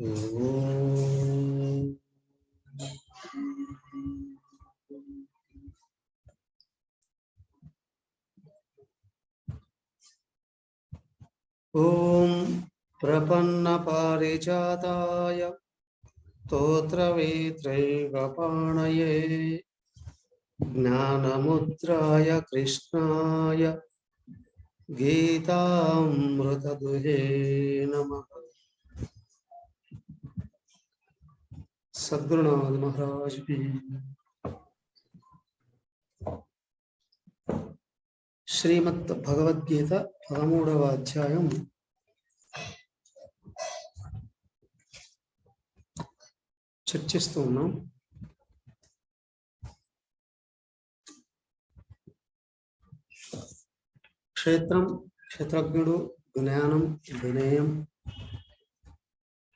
ఓం ప్రపన్న పారిజాతాయ స్తోత్రవేత్రైవపాణయే జ్ఞానముద్రాయ కృష్ణాయ గీతామృతదుహే నమః. సద్గురునాథ్ మహారాజ్ కి శ్రీమద్ భగవద్గీత 13వ అధ్యాయం చర్చిస్తూ ఉన్నాం. క్షేత్రం, క్షేత్రజ్ఞుడు, జ్ఞానం, వినయం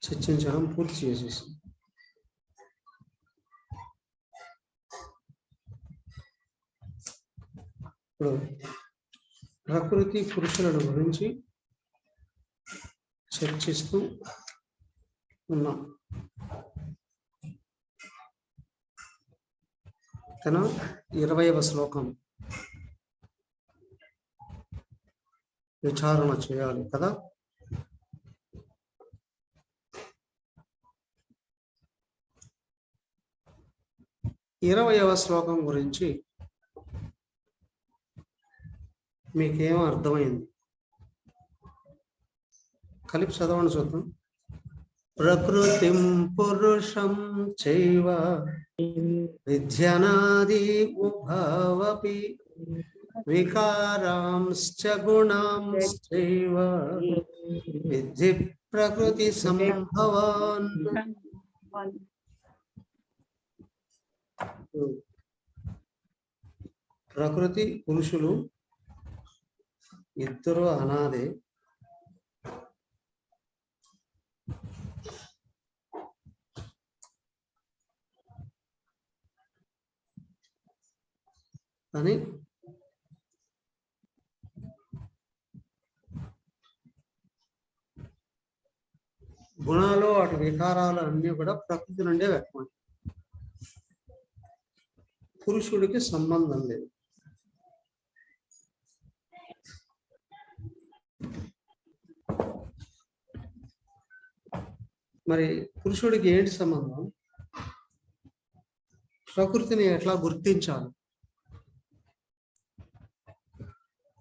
చర్చించడం పూర్తి చేసేసాం. ఇప్పుడు ప్రకృతి పురుషులను గురించి చర్చిస్తూ ఉన్నాం. తన 20వ శ్లోకం విచారణ చేయాలి కదా. ఇరవయవ శ్లోకం గురించి మీకేమో అర్థమైంది? కలిపి చదవండి చూద్దాం. ప్రకృతిం పురుషం చైవ విద్యనాది ఉభావపి వికారాంశ్చ గుణాంశ్చైవ విద్ధి ప్రకృతి సంభవాన్. ప్రకృతి పురుషులు ఇద్దరు అనాదే. అని గుణాలు అటు వికారాలు అన్నీ కూడా ప్రకృతి నుండే వ్యక్తం. పురుషుడికి సంబంధం లేదు. మరి పురుషుడికి ఏంటి సంబంధం? ప్రకృతిని ఎట్లా గుర్తించాలి?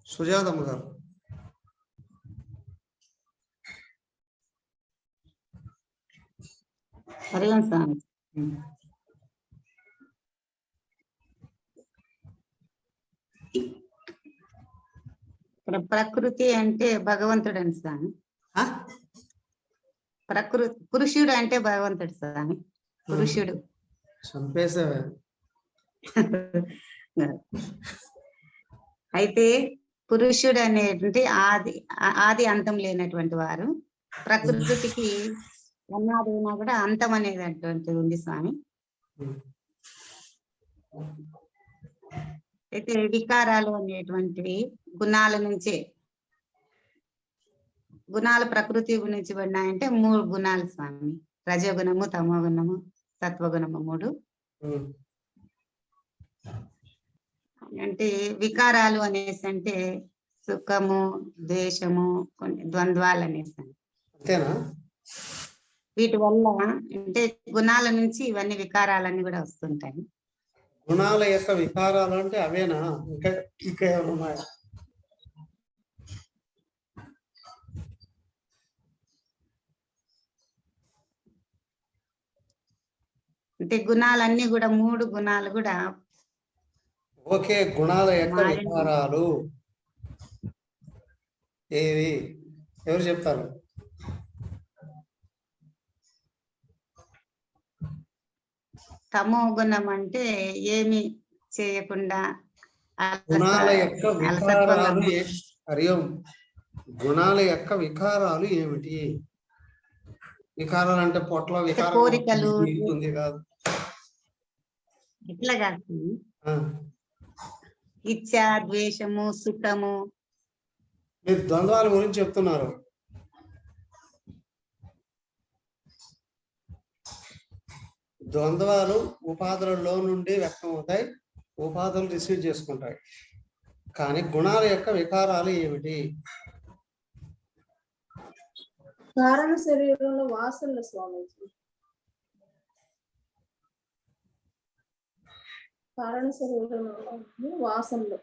సుజాతమ్మ గారు. ప్రకృతి అంటే భగవంతుడు అని స్వామి. ప్రకృతి పురుషుడు అంటే భగవంతుడు స్వామి. పురుషుడు చంపేసావే. అయితే పురుషుడు అనేటువంటి ఆది అంతం లేనటువంటి వారు. ప్రకృతికి అన్నాదైనా కూడా అంతం అనేటటువంటిది ఉంది స్వామి. అయితే వికారాలు అనేటువంటివి గుణాల నుంచే, గుణాలు ప్రకృతి గురించి పడినాయంటే 3 గుణాలు స్వామి. రజోగుణము, తమోగుణము, సత్వగుణము 3. అంటే వికారాలు అనేసి అంటే సుఖము, ద్వేషము, కొన్ని ద్వంద్వాలు అనేసి. అంతేనా? వీటి వల్ల అంటే గుణాల నుంచి ఇవన్నీ వికారాలన్నీ కూడా వస్తుంటాయి. గుణాల యొక్క వికారాలు అంటే అవేనా? ఇంకా ఏమన్నాయా? అంటే గుణాలన్నీ కూడా 3 గుణాలు కూడా. ఓకే, గుణాల యొక్క వికారాలు ఏవి? ఎవరు చెప్తారు? తమో గుణం అంటే ఏమి చేయకుండా గుణాల యొక్క వికారాలు. హరియం. గుణాల యొక్క వికారాలు ఏమిటి? వికారాలు అంటే పొట్ల వికారం, కోరికలు కాదు. ఇట్లా కాదు. ఇచ్చ, ద్వేషము, సుఖము. మీరు ద్వంద్వాల గురించి చెప్తున్నారు. ద్వంద్వాలు ఉపాధులలో నుండి వ్యక్తం అవుతాయి, ఉపాధులు రిసీవ్ చేసుకుంటాయి. కానీ గుణాల యొక్క వికారాలు ఏమిటి? కారణ శరీరంలో వాసనలు స్వామీజీ. కారణ శరీరంలో వాసనలు.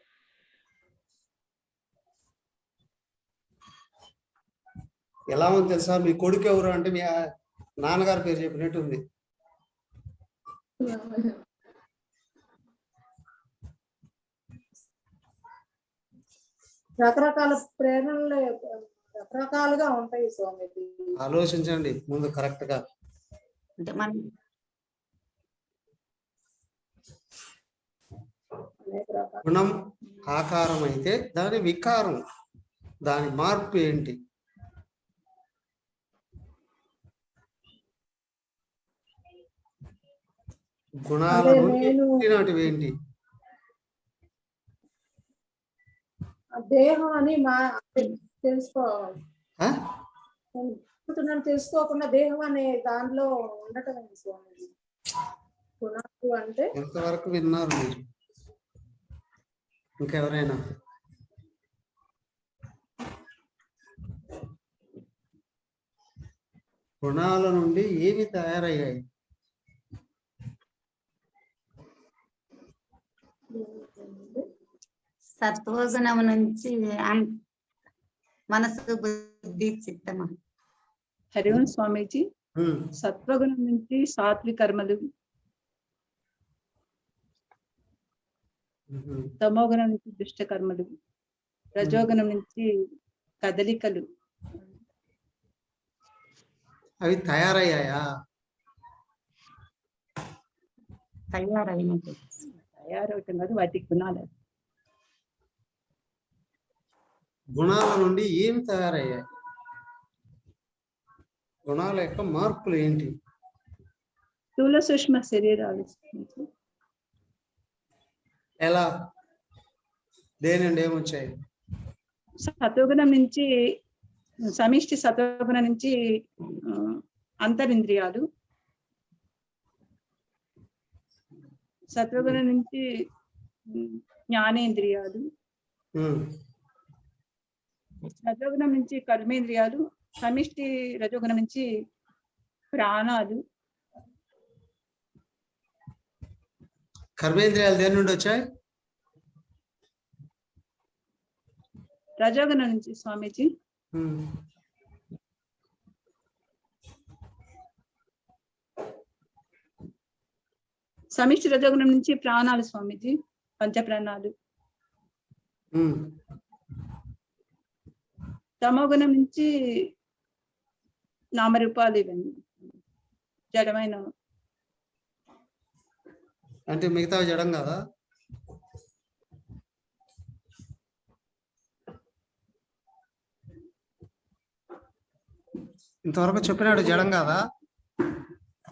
ఎలా ఉంది తెలుసా? మీ కొడుకు ఎవరు అంటే మీ నాన్నగారి పేరు చెప్పినట్టుంది. రకరకాల ప్రేరణలు రకరకాలుగా ఉంటాయి స్వామీజీ. ఆలోచించండి ముందు కరెక్ట్ గా. అంటే మనం గుణం ఆకారం అయితే దాని వికారం, దాని మార్పు ఏంటి? గుణాలను పుట్టినటివి ఏంటి? దేహం అని తెలుసుకోవాలి. తెలుసుకోకుండా దేహం అనే దానిలో ఉండటం స్వామి. గుణాలు అంటే ఎంతవరకు విన్నారు మీరు? ఇంకెవరైనా? గుణాల నుండి ఏమి తయారయ్యాయి? సత్వగుణం నుంచి మనసు, బుద్ధి, చిత్తము. హరి ఓం స్వామీజీ. సత్వగుణం నుంచి సాత్విక కర్మలు, తమోగుణం నుంచి దుష్ట కర్మలు, రజోగుణం నుంచి కదలికలు. అవి తయారయ్యాయా? తయారవటం కాదు, వాటి గుణాలు. గుణాల నుండి ఏం తయారయ్యాయి? గుణాల యొక్క మార్పులు ఏంటి? స్థూల సూక్ష్మ శరీరాలు. ఎలా? దేని నుండి ఏమొచ్చాయి? సత్వగుణం నుంచి, సమిష్టి సత్వగుణం నుంచి అంతరింద్రియాలు, సత్వగుణం నుంచి జ్ఞానేంద్రియాలు, రజోగుణం నుంచి కర్మేంద్రియాలు, సమిష్టి రజోగుణం నుంచి ప్రాణాలు. కర్మేంద్రియాలు దేని నుండి వచ్చాయి? రజోగుణం నుంచి స్వామీజీ. సమిష్టి రజోగుణం నుంచి ప్రాణాలు స్వామీజీ, పంచప్రాణాలు. తమోగుణం నుంచి నామరూపాలు, ఇవన్నీ జడమైన. అంటే మిగతా జడం కదా? ఇంతవరకు చెప్పినాడు జడం కాదా?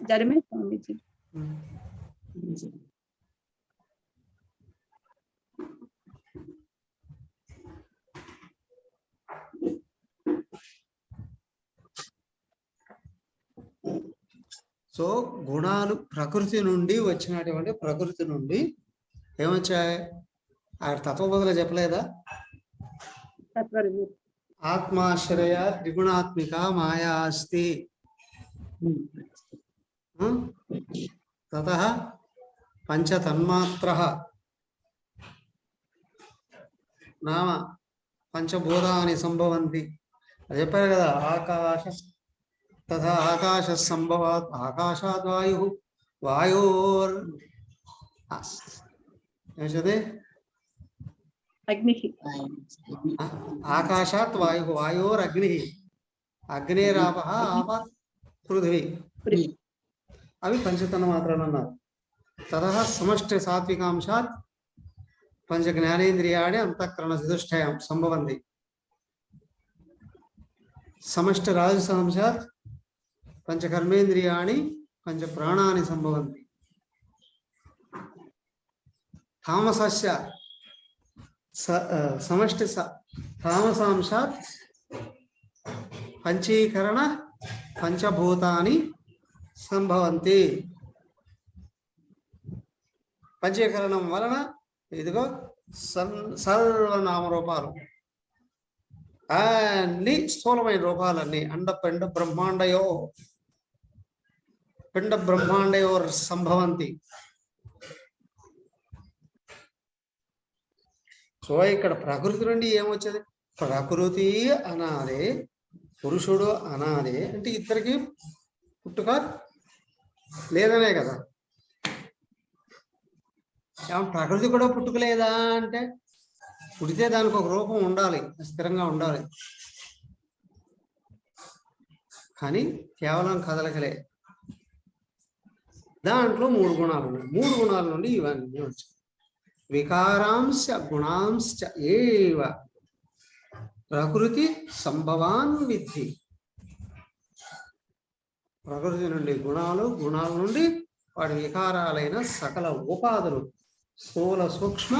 జడమే స్వామీజీ. సో గుణాలు ప్రకృతి నుండి వచ్చినటువంటి, ప్రకృతి నుండి ఏమొచ్చాయి? ఆయన తత్వబోధలో చెప్పలేదా? ఆత్మాశ్రయ త్రిగుణాత్మిక మాయా అస్తి. తతః పంచతన్మాత్రః నామ పంచభూతాని సంభవంతి. అది చెప్పారు కదా. ఆకాశ తథా ఆకాశ సంభవాత్ ఆకాశాద్ వాయు, వాయోర్ ఏమిటది? అగ్ని. ఆకాశాత్ వాయు, వాయోర్ అగ్ని, అగ్నేరాపః ఆప పృథివీ. అవి పంచతన్మాత్రలు అన్నారు. తతః సమష్టి సాత్వికాంశాత్ పంచ జ్ఞానేంద్రియాణి అంతఃకరణ చతుష్టయం సంభవంతి. సమష్టి రాజసాంశాత్ పంచ కర్మేంద్రియాణి పంచ ప్రాణాని సంభవంతి. తామసస్య సమష్టి తామసాంశాత్ పంచీకరణ పంచభూతాని సంభవంతి. పంచీకరణం వలన ఇదిగో సర్వనామరూపాలు అన్ని స్థూలమైన రూపాలన్నీ పిండ బ్రహ్మాండయో సంభవంతి. సో ఇక్కడ ప్రకృతి నుండి ఏమొచ్చేది? ప్రకృతి అనాది, పురుషుడు అనాది. అంటే ఇద్దరికి పుట్టుక లేదనే కదా. ప్రకృతి కూడా పుట్టుకలేదా అంటే పుడితే దానికి ఒక రూపం ఉండాలి, స్థిరంగా ఉండాలి. కానీ కేవలం కదలకలే. దాంట్లో 3 గుణాలు ఉన్నాయి. 3 గుణాల నుండి ఇవన్నీ వచ్చాయి. వికారాంశ గుణాంశ ఏవ ప్రకృతి సంభవాన్ విద్ధి. ప్రకృతి నుండి గుణాలు, గుణాల నుండి వాటి వికారాలైన సకల ఉపాధులు, స్థూల సూక్ష్మ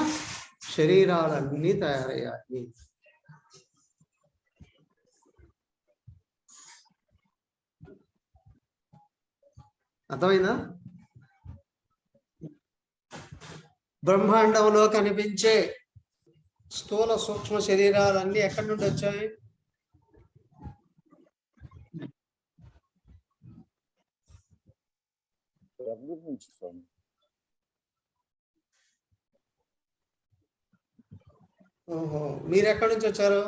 శరీరాలన్నీ తయారయ్యాయి. అర్థమైందా? బ్రహ్మాండంలో కనిపించే స్థూల సూక్ష్మ శరీరాలన్నీ ఎక్కడి నుండి వచ్చాయి? ఓహో, మీరు ఎక్కడి నుంచి వచ్చారు?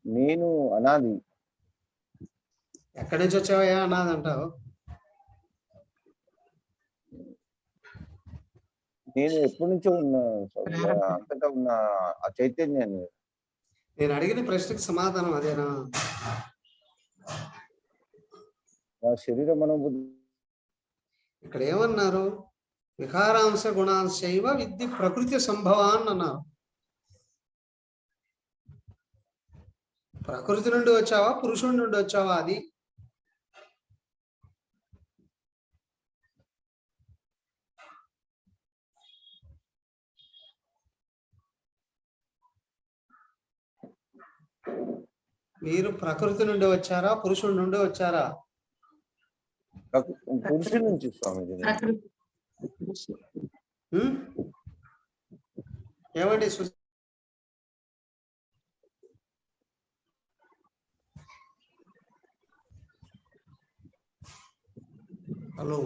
నేను అనాది. ఎక్కడి నుంచి వచ్చావయ్యా అనాది అంటావు? నేను ఎప్పటి నుంచో ఉన్నా, అంతటా ఉన్న ఆ చైతన్యాన్ని. నేను అడిగిన ప్రశ్నకు సమాధానం అదేనా? నా శరీరం మనోబుద్ధి. ఇక్కడ ఏమన్నారు? వికారాంశ గుణాంశైవ విద్ధి ప్రకృతి సంభవాన్ అన్నారు. ప్రకృతి నుండి వచ్చావా, పురుషుడి నుండి వచ్చావా? అది మీరు ప్రకృతి నుండి వచ్చారా, పురుషుడి నుండి వచ్చారా? పురుషుడి నుంచి స్వామిజీ. ఏమండి? హలో,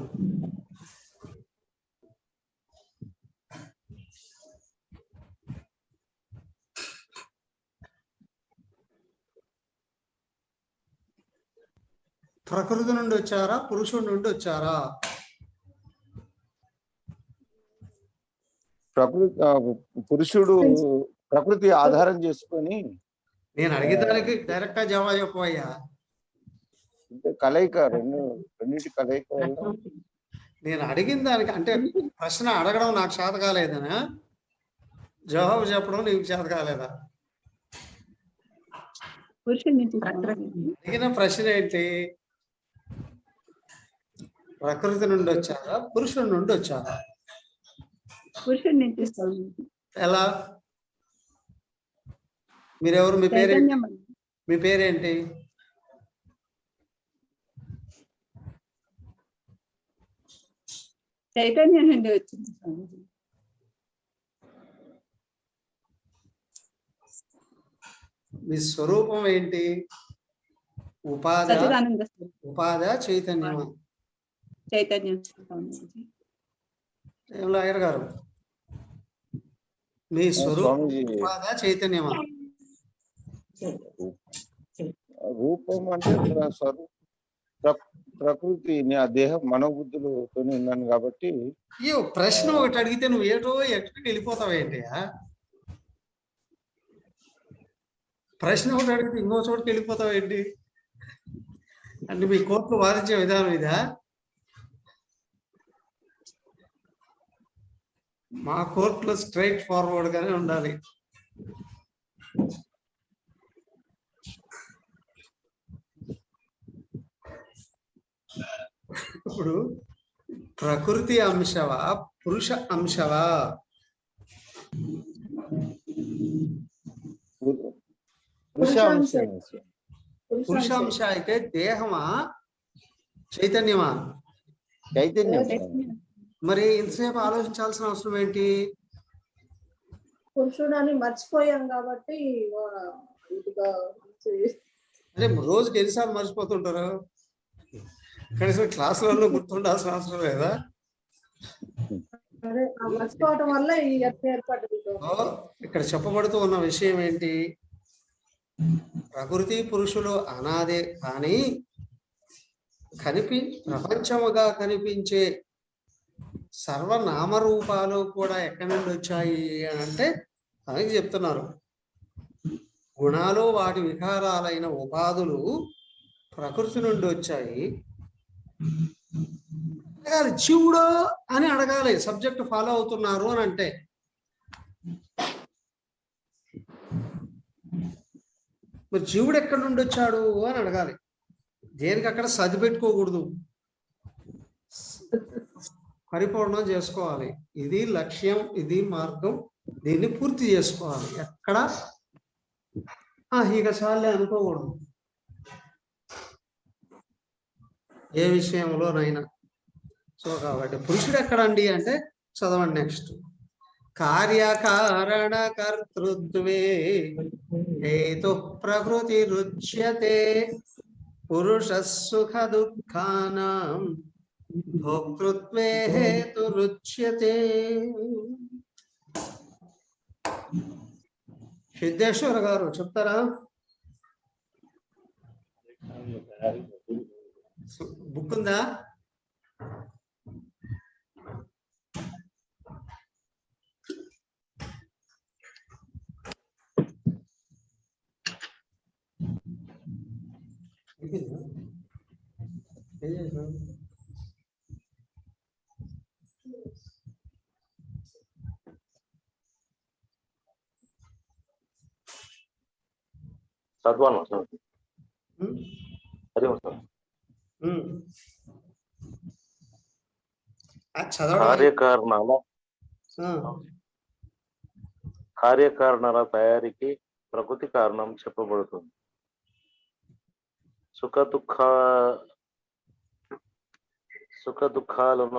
ప్రకృతి నుండి వచ్చారా, పురుషుడి నుండి వచ్చారా? పురుషుడు ప్రకృతి ఆధారం చేసుకొని. నేను అడిగేదానికి డైరెక్ట్ గా జవాబు చెప్పవయ్యా. కలయిక, రెండింటి కలయిక. నేను అడిగిన దానికి అంటే ప్రశ్న అడగడం నాకు చేత కాలేదనా, జవాబు చెప్పడం నీకు చేత కాలేదా? అడిగిన ప్రశ్న ఏంటి? ప్రకృతి నుండి వచ్చారా, పురుషుడి నుండి వచ్చారా? పురుషుడి నుంచి. ఎలా? మీరెవరు? మీ పేరేంటి? మీ పేరేంటి? చైతన్యం నుండి వచ్చింది స్వామిజీ. మీ స్వరూపం ఏంటి? ఉపాధి, చైతన్యమా? చైతన్యం స్వామిజీ. ఏం లాయర్ గారు, మీ స్వరూపం ఉపాధి, చైతన్యమా? రూపం అంటే ప్రకృతి. ఆ దేహం మనోబుద్ధులతో ఉన్నాను కాబట్టి. అయ్యో, ప్రశ్న ఒకటి అడిగితే నువ్వు ఏటో ఎక్కడికి వెళ్ళిపోతావేంటి? ప్రశ్న ఒకటి అడిగితే ఇంకో చోటుకి వెళ్ళిపోతావేంటి? అంటే మీ కోర్టులో వాదించే విధానం ఇదా? మా కోర్టులో స్ట్రైట్ ఫార్వర్డ్ గానే ఉండాలి. ఇప్పుడు ప్రకృతి అంశవా, పురుష అంశవా? పురుషాంశ అయితే దేహమా, చైతన్యమా? చైతన్యం. మరి ఇంతసేపు ఆలోచించాల్సిన అవసరం ఏంటి? పురుషుడని మర్చిపోయాం కాబట్టి ఇదిగా అంటే రోజుకి ఎన్నిసార్లు మర్చిపోతుంటారు? కనీసం క్లాసులలో గుర్తుండాల్సిన అవసరం లేదా? అదే ఆ మర్చిపోవటం వల్ల ఈ ఏర్పడ్డది. ఇక్కడ చెప్పబడుతూ ఉన్న విషయం ఏంటి? ప్రకృతి పురుషులు అనాదే, కానీ ప్రపంచముగా కనిపించే సర్వనామరూపాలు కూడా ఎక్కడి నుండి వచ్చాయి అని అంటే అలాగే చెప్తున్నారు. గుణాలు వాటి వికారాలైన ఉపాధులు ప్రకృతి నుండి వచ్చాయి. అడగాలి, జీవుడు అని అడగాలి. సబ్జెక్ట్ ఫాలో అవుతున్నారు అని అంటే మరి జీవుడు ఎక్కడి నుండి వచ్చాడు అని అడగాలి. దేనికి అక్కడ సర్ది పెట్టుకోకూడదు, పరిపూర్ణం చేసుకోవాలి. ఇది లక్ష్యం, ఇది మార్గం, దీన్ని పూర్తి చేసుకోవాలి. ఎక్కడ ఇక చాలే అనుకోకూడదు ఏ విషయంలోనైనా. సో కాబట్టి పురుషుడు ఎక్కడండి అంటే చదవండి నెక్స్ట్. కార్యకారణ కర్తృత్వే హేతు ప్రకృతి రుచ్యతే పురుష సుఖ దుఃఖానాం భోక్తృత్వే హేతు రుచ్యతే. సిద్ధేశ్వర గారు చెప్తారా? బుక్ ఉందా? చదవాలి కార్యకారణాల తయారీకి ప్రకృతి కారణం చెప్పబడుతుంది. సుఖ దుఃఖాలను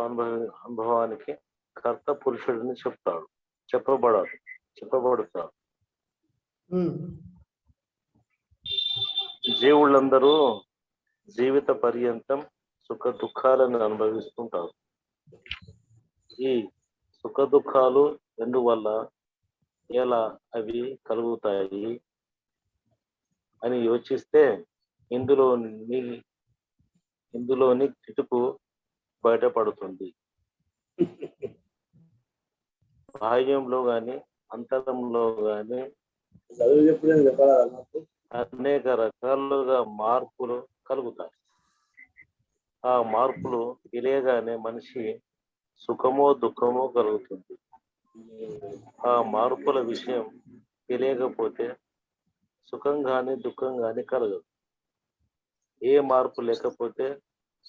అనుభవానికి కర్త పురుషుడిని చెప్పబడుతాడు. జీవులందరూ జీవిత పర్యంతం సుఖ దుఃఖాలను అనుభవిస్తుంటారు. ఈ సుఖ దుఃఖాలు ఎందువల్ల, ఎలా అవి కలుగుతాయి అని యోచిస్తే ఇందులోని కిటుకు బయటపడుతుంది. బాహ్యంలో గాని అంతరంలో గాని అనేక రకాలుగా మార్పులు కలుగుతాయి. ఆ మార్పులు తెలియగానే మనిషి సుఖమో దుఃఖమో కలుగుతుంది. ఆ మార్పుల విషయం తెలియకపోతే సుఖం గాని దుఃఖం గాని కలగదు. ఏ మార్పు లేకపోతే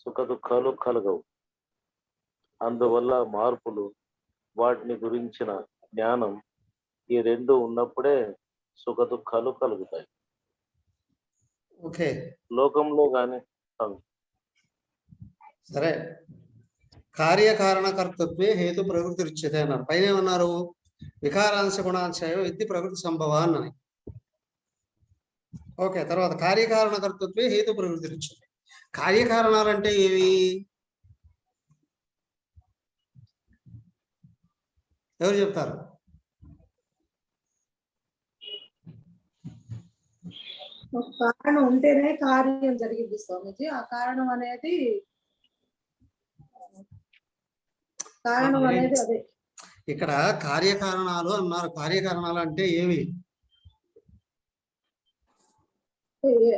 సుఖ దుఃఖాలు కలగవు. అందువల్ల మార్పులు, వాటిని గురించిన జ్ఞానం, ఈ రెండు ఉన్నప్పుడే సుఖ దుఃఖాలు కలుగుతాయి. ఓకే, లోకంలో గాని సరే. కార్యకారణ కర్తృత్వే హేతు ప్రకృతి రుచ్యతే అన్నారు. పైన ఏమన్నారు? వికారాంశ గుణాంశయో ఇది ప్రకృతి సంభవ అన్నది. ఓకే, తర్వాత కార్యకారణ కర్తృత్వే హేతు ప్రకృతి రుచ్యతే. కార్యకారణాలు అంటే ఏవి? ఎవరు చెప్తారు? ఒక కారణం ఉంటేనే కార్యం జరిగింది స్వామిజీ. ఆ కారణం అనేది అదే. ఇక్కడ కార్యకారణాలు అన్నారు. కార్యకారణాలు అంటే ఏవి?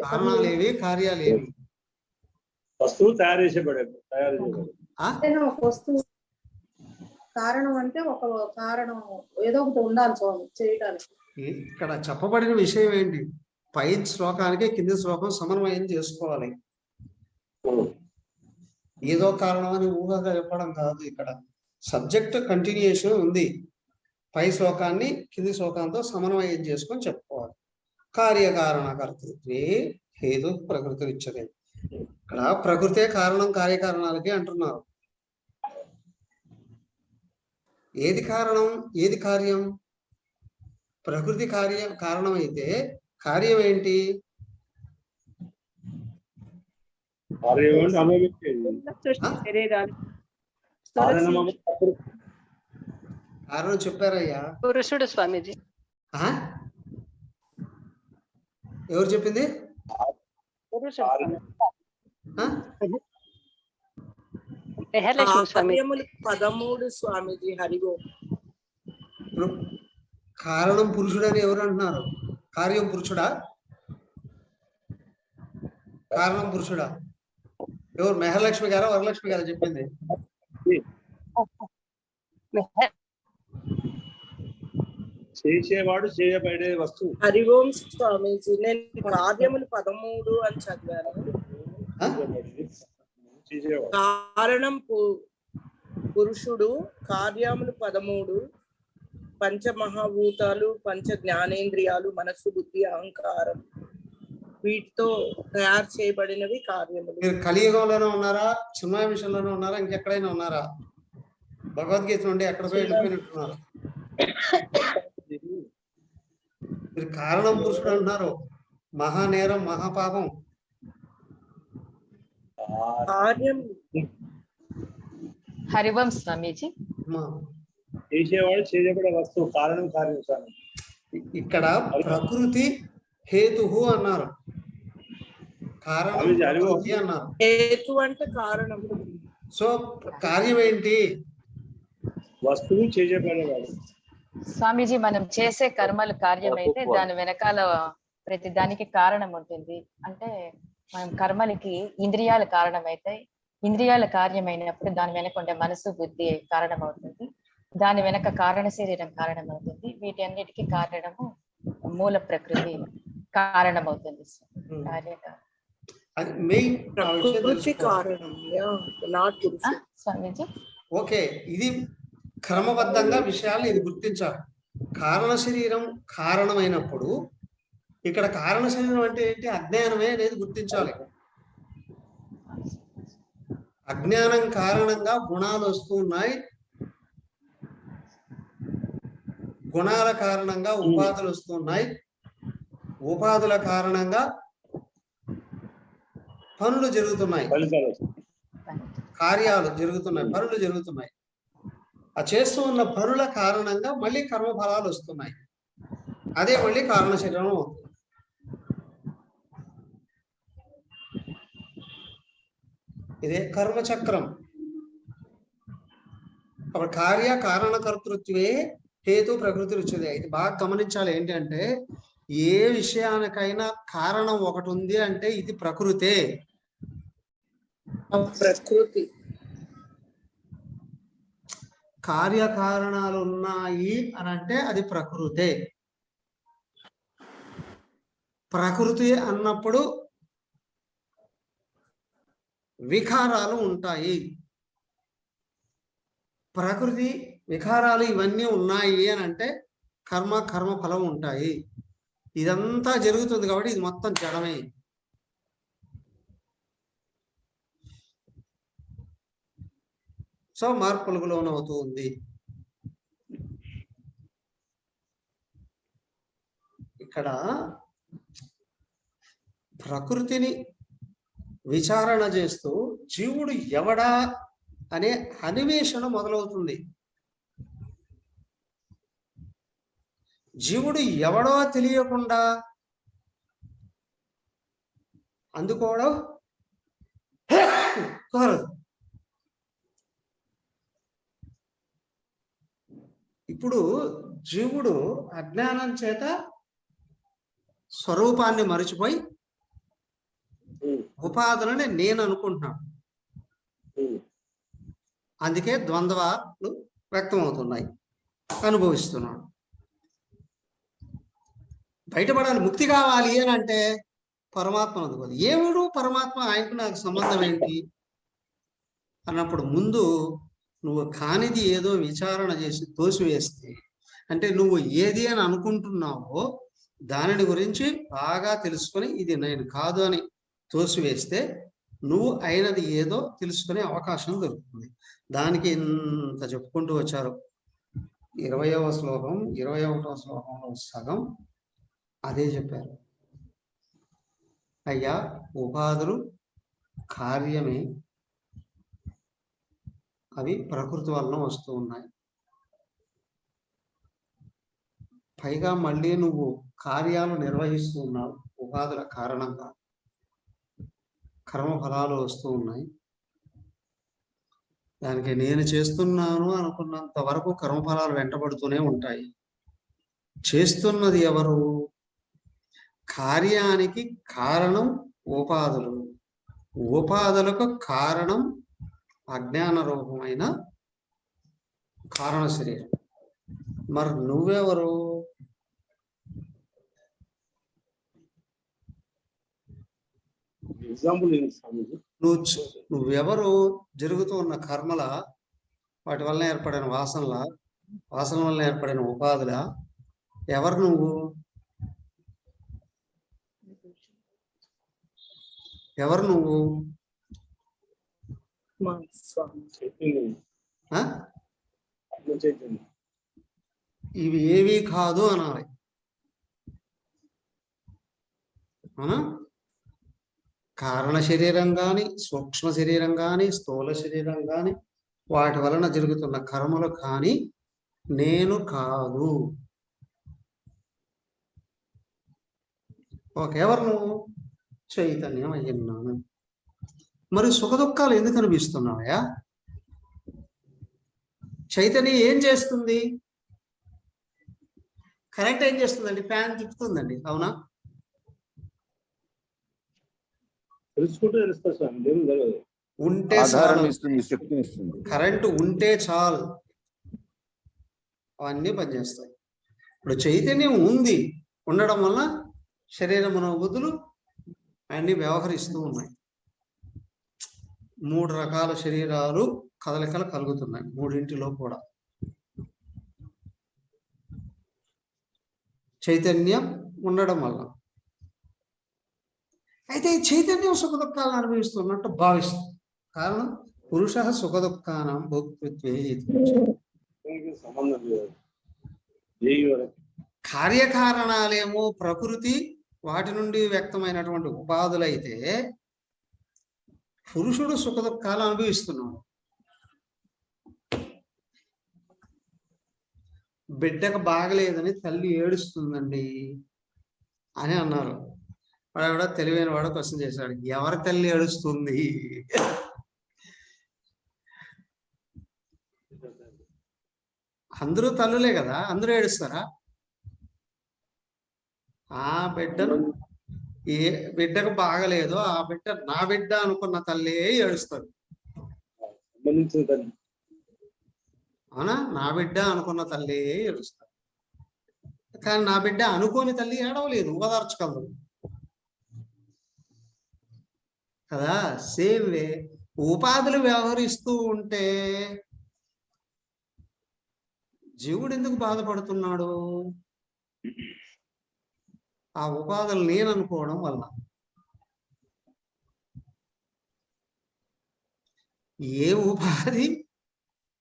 కారణాలు ఏవి, కార్యాలు ఏవి? వస్తువు తయారు చేసేబడే ఒక వస్తువు కారణం అంటే ఒక కారణం ఏదో ఒకటి ఉండాలి స్వామి చేయడానికి. ఇక్కడ చెప్పబడిన విషయం ఏంటి? పై శ్లోకానికి కింది శ్లోకం సమన్వయం చేసుకోవాలి. ఏదో కారణం అని ఊహగా చెప్పడం కాదు. ఇక్కడ సబ్జెక్ట్ కంటిన్యూషన్ ఉంది. పై శ్లోకాన్ని కింది శ్లోకంతో సమన్వయం చేసుకొని చెప్పుకోవాలి. కార్యకారణ కర్తృత్వే హేతు ప్రకృతి రుచ్యతే. ఇక్కడ ప్రకృతే కారణం కార్యకారణాలకి అంటున్నారు. ఏది కారణం, ఏది కార్యం? ప్రకృతి కారణం అయితే కార్యం ఏంటి? కార్యం అనుభవించేది. సృష్టి శరీరాలు కారణము ప్రకృతి. కారణం చెప్పారయ్యా. పురుషుడు స్వామీజీ. ఆ? ఎవరు చెప్పింది? పురుషుడు కారణం. ఆ? మెహలక్ష్మి స్వామి. 13 స్వామీజీ. హరిగో. ఇప్పుడు కారణం పురుషుడని ఎవరు అంటున్నారు? కార్యం పురుషుడా? కారణం పురుషుడా? ఎవరు? మెహలక్ష్మి గారా వరలక్ష్మి గారా చెప్పింది? చేసేవాడు చేయబడే వస్తువు. హరి ఓం స్వామీజీ. నేను కార్యములు 13 అని చదివాను. ఆ? చేసేవాడు. కారణం పురుషుడు, కార్యములు 13, పంచమహాభూతాలు, పంచ జ్ఞానేంద్రియాలు, మనస్సు, బుద్ధి, అహంకారం, వీటితో తయారు చేయబడినవి కార్యములు. మీరు కలియుగంలోనే ఉన్నారా, చిన్మయ విషయంలోనే ఉన్నారా, ఇంకెక్కడైనా ఉన్నారా? భగవద్గీత నుండి ఎక్కడ వెళ్ళిపోయినట్టున్నారు. మీరు కారణం పురుషుడు అంటున్నారు. మహానేరం, మహాపాపం. కార్యం హరివం స్వామీజీ. అమ్మా, చేసేవాడు చేయబడే వస్తువు. కారణం కార్యం స్వామి. ఇక్కడ ప్రకృతి హేతుహు అన్నారు, కారణం ప్రకృతి అన్నారు. హేతు అంటే కారణం. సో కార్యం ఏంటి? వస్తువు చేయబడేవాడు. స్వామీజీ, మనం చేసే కర్మలు కార్యమైతే దాని వెనకాల ప్రతి దానికి కారణం ఉంటుంది. అంటే మనం కర్మలకి ఇంద్రియాల కారణమైతాయి. ఇంద్రియాల కార్యమైనప్పుడు దాని వెనక ఉండే మనసు, బుద్ధి కారణం అవుతుంది. దాని వెనక కారణ శరీరం కారణం అవుతుంది. వీటి అన్నిటికీ కారణము మూల ప్రకృతి కారణం అవుతుంది. అది మెయిన్ ప్రకృతి కారణం, నాట్ పురుషుడు. స్వామీజీ, ఓకే, ఇది క్రమబద్ధంగా విషయాలు ఇది గుర్తించాలి. కారణ శరీరం కారణమైనప్పుడు ఇక్కడ కారణ శరీరం అంటే ఏంటి? అజ్ఞానమే అనేది గుర్తించాలి. అజ్ఞానం కారణంగా గుణాలు వస్తూ ఉన్నాయి. గుణాల కారణంగా ఉపాధులు వస్తున్నాయి. ఉపాధుల కారణంగా పనులు జరుగుతున్నాయి, కార్యాలు జరుగుతున్నాయి, పనులు జరుగుతున్నాయి. ఆ చేస్తూ ఉన్న పనుల కారణంగా మళ్ళీ కర్మఫలాలు వస్తున్నాయి. అదే మళ్ళీ కారణ శరీరం అవుతుంది. ఇదే కర్మచక్రం. అప్పుడు కార్య కారణ కర్తృత్వే హేతు ప్రకృతి రుచిదే. ఇది బాగా గమనించాలి. ఏంటంటే ఏ విషయానికైనా కారణం ఒకటి ఉంది అంటే ఇది ప్రకృతే. ప్రకృతి కార్యకారణాలు ఉన్నాయి అని అంటే అది ప్రకృతే. ప్రకృతి అన్నప్పుడు వికారాలు ఉంటాయి. ప్రకృతి వికారాలు ఇవన్నీ ఉన్నాయి అని అంటే కర్మ ఫలం ఉంటాయి. ఇదంతా జరుగుతుంది కాబట్టి ఇది మొత్తం జడమే. సో మార్పులకు లోనవుతూ ఉంది. ఇక్కడ ప్రకృతిని విచారణ చేస్తూ జీవుడు ఎవడా అనే అన్వేషణ మొదలవుతుంది. జీవుడు ఎవడో తెలియకుండా అందుకోవడం కుదరదు. ఇప్పుడు జీవుడు అజ్ఞానం చేత స్వరూపాన్ని మరిచిపోయి ఉపాధులని నేను అనుకుంటున్నాను. అందుకే ద్వంద్వాలు వ్యక్తమవుతున్నాయి, అనుభవిస్తున్నాడు. బయటపడాలి, ముక్తి కావాలి అని అంటే పరమాత్మ అందుకోదు. ఏమిడు పరమాత్మ, ఆయనకు నాకు సంబంధం ఏంటి అన్నప్పుడు ముందు నువ్వు కానిది ఏదో విచారణ చేసి తోసివేస్తే, అంటే నువ్వు ఏది అని అనుకుంటున్నావో దానిని గురించి బాగా తెలుసుకొని ఇది నేను కాదు అని తోసివేస్తే నువ్వు అయినది ఏదో తెలుసుకునే అవకాశం దొరుకుతుంది. దానికి ఇంత చెప్పుకుంటూ వచ్చారు. 20వ శ్లోకం 21వ శ్లోకంలో సగం అదే చెప్పారు. అయ్యా ఉపాధులు కార్యమే, అవి ప్రకృతి వలన వస్తూ ఉన్నాయి. పైగా మళ్ళీ నువ్వు కార్యాలు నిర్వహిస్తూ ఉన్నావు, ఉపాధుల కారణంగా కర్మఫలాలు వస్తూ ఉన్నాయి. దానికి నేను చేస్తున్నాను అనుకున్నంత వరకు కర్మఫలాలు వెంటబడుతూనే ఉంటాయి. చేస్తున్నది ఎవరు? కార్యానికి కారణం ఉపాధులు, ఉపాధులకు కారణం అజ్ఞాన రూపమైన కారణ శరీరం. మరి నువ్వెవరు? ఎగ్జాంపుల్ ఏంటి స్వామీజీ? నువ్వెవరు? జరుగుతూ ఉన్న కర్మల, వాటి వల్ల ఏర్పడిన వాసన వల్ల ఏర్పడిన ఉపాధుల ఎవరు నువ్వు? ఎవరు నువ్వు? మా స్వామి చైతన్యం. ఆ? చైతన్యం. ఇవి ఏవి కాదు అనాలి. అవునా? కారణ శరీరం కానీ, సూక్ష్మ శరీరం కానీ, స్థూల శరీరం కానీ, వాటి వలన జరుగుతున్న కర్మలు కానీ నేను కాదు. ఎవరు నువ్వు? చైతన్యం అయ్యున్నాను. మరి సుఖ దుఃఖాలు ఎందుకు అనిపిస్తున్నావా? చైతన్యం ఏం చేస్తుంది? కరెక్ట్ ఏం చేస్తుందండి? ఫ్యాన్ తిప్పుతుందండి. అవునా? తెలుసుకుంటూ తెలుస్తా స్వామి, దేవుని తెలియదు. ఉంటే ఆధారం ఇస్తుంది, శక్తిని ఇస్తుంది. కరెంటు ఉంటే చాలు, అవన్నీ పనిచేస్తాయి. ఇప్పుడు చైతన్యం ఉంది, ఉండడం వల్ల శరీరమున బుద్ధులు అన్ని వ్యవహరిస్తూ ఉన్నాయి. 3 రకాల శరీరాలు కదలికలు కలుగుతున్నాయి, మూడింటిలో కూడా. చైతన్యం ఉండడం వల్ల. అయితే ఈ చైతన్యం సుఖ దుఃఖాలను అనుభవిస్తున్నట్టు భావిస్తుంది. కారణం పురుష సుఖ దుఃఖానం భోక్తృత్వే. సంబంధం లేదు. కార్యకారణాలేమో ప్రకృతి, వాటి నుండి వ్యక్తమైనటువంటి ఉపాధులైతే పురుషుడు సుఖ దుఃఖాలు అనుభవిస్తున్నాడు. బిడ్డకు బాగలేదని తల్లి ఏడుస్తుందండి అని అన్నారు. వాడు తెలివైన వాడు క్వశ్చన్ చేశాడు, ఎవరి తల్లి ఏడుస్తుంది? అందరూ తల్లులే కదా, అందరూ ఏడుస్తారా? ఆ బిడ్డను, ఏ బిడ్డకు బాగలేదో ఆ బిడ్డ నా బిడ్డ అనుకున్న తల్లి ఏడుస్తుంది. అవునా? నా బిడ్డ అనుకున్న తల్లి ఏడుస్తుంది. కానీ నా బిడ్డ అనుకోని తల్లి ఏడవలేదు, ఓదార్చగలదు కదా. సేమ్ వే ఉపాధులు వ్యవహరిస్తూ ఉంటే జీవుడు ఎందుకు బాధపడుతున్నాడు? ఆ ఉపాధులు నేను అనుకోవడం వల్ల. ఏ ఉపాధి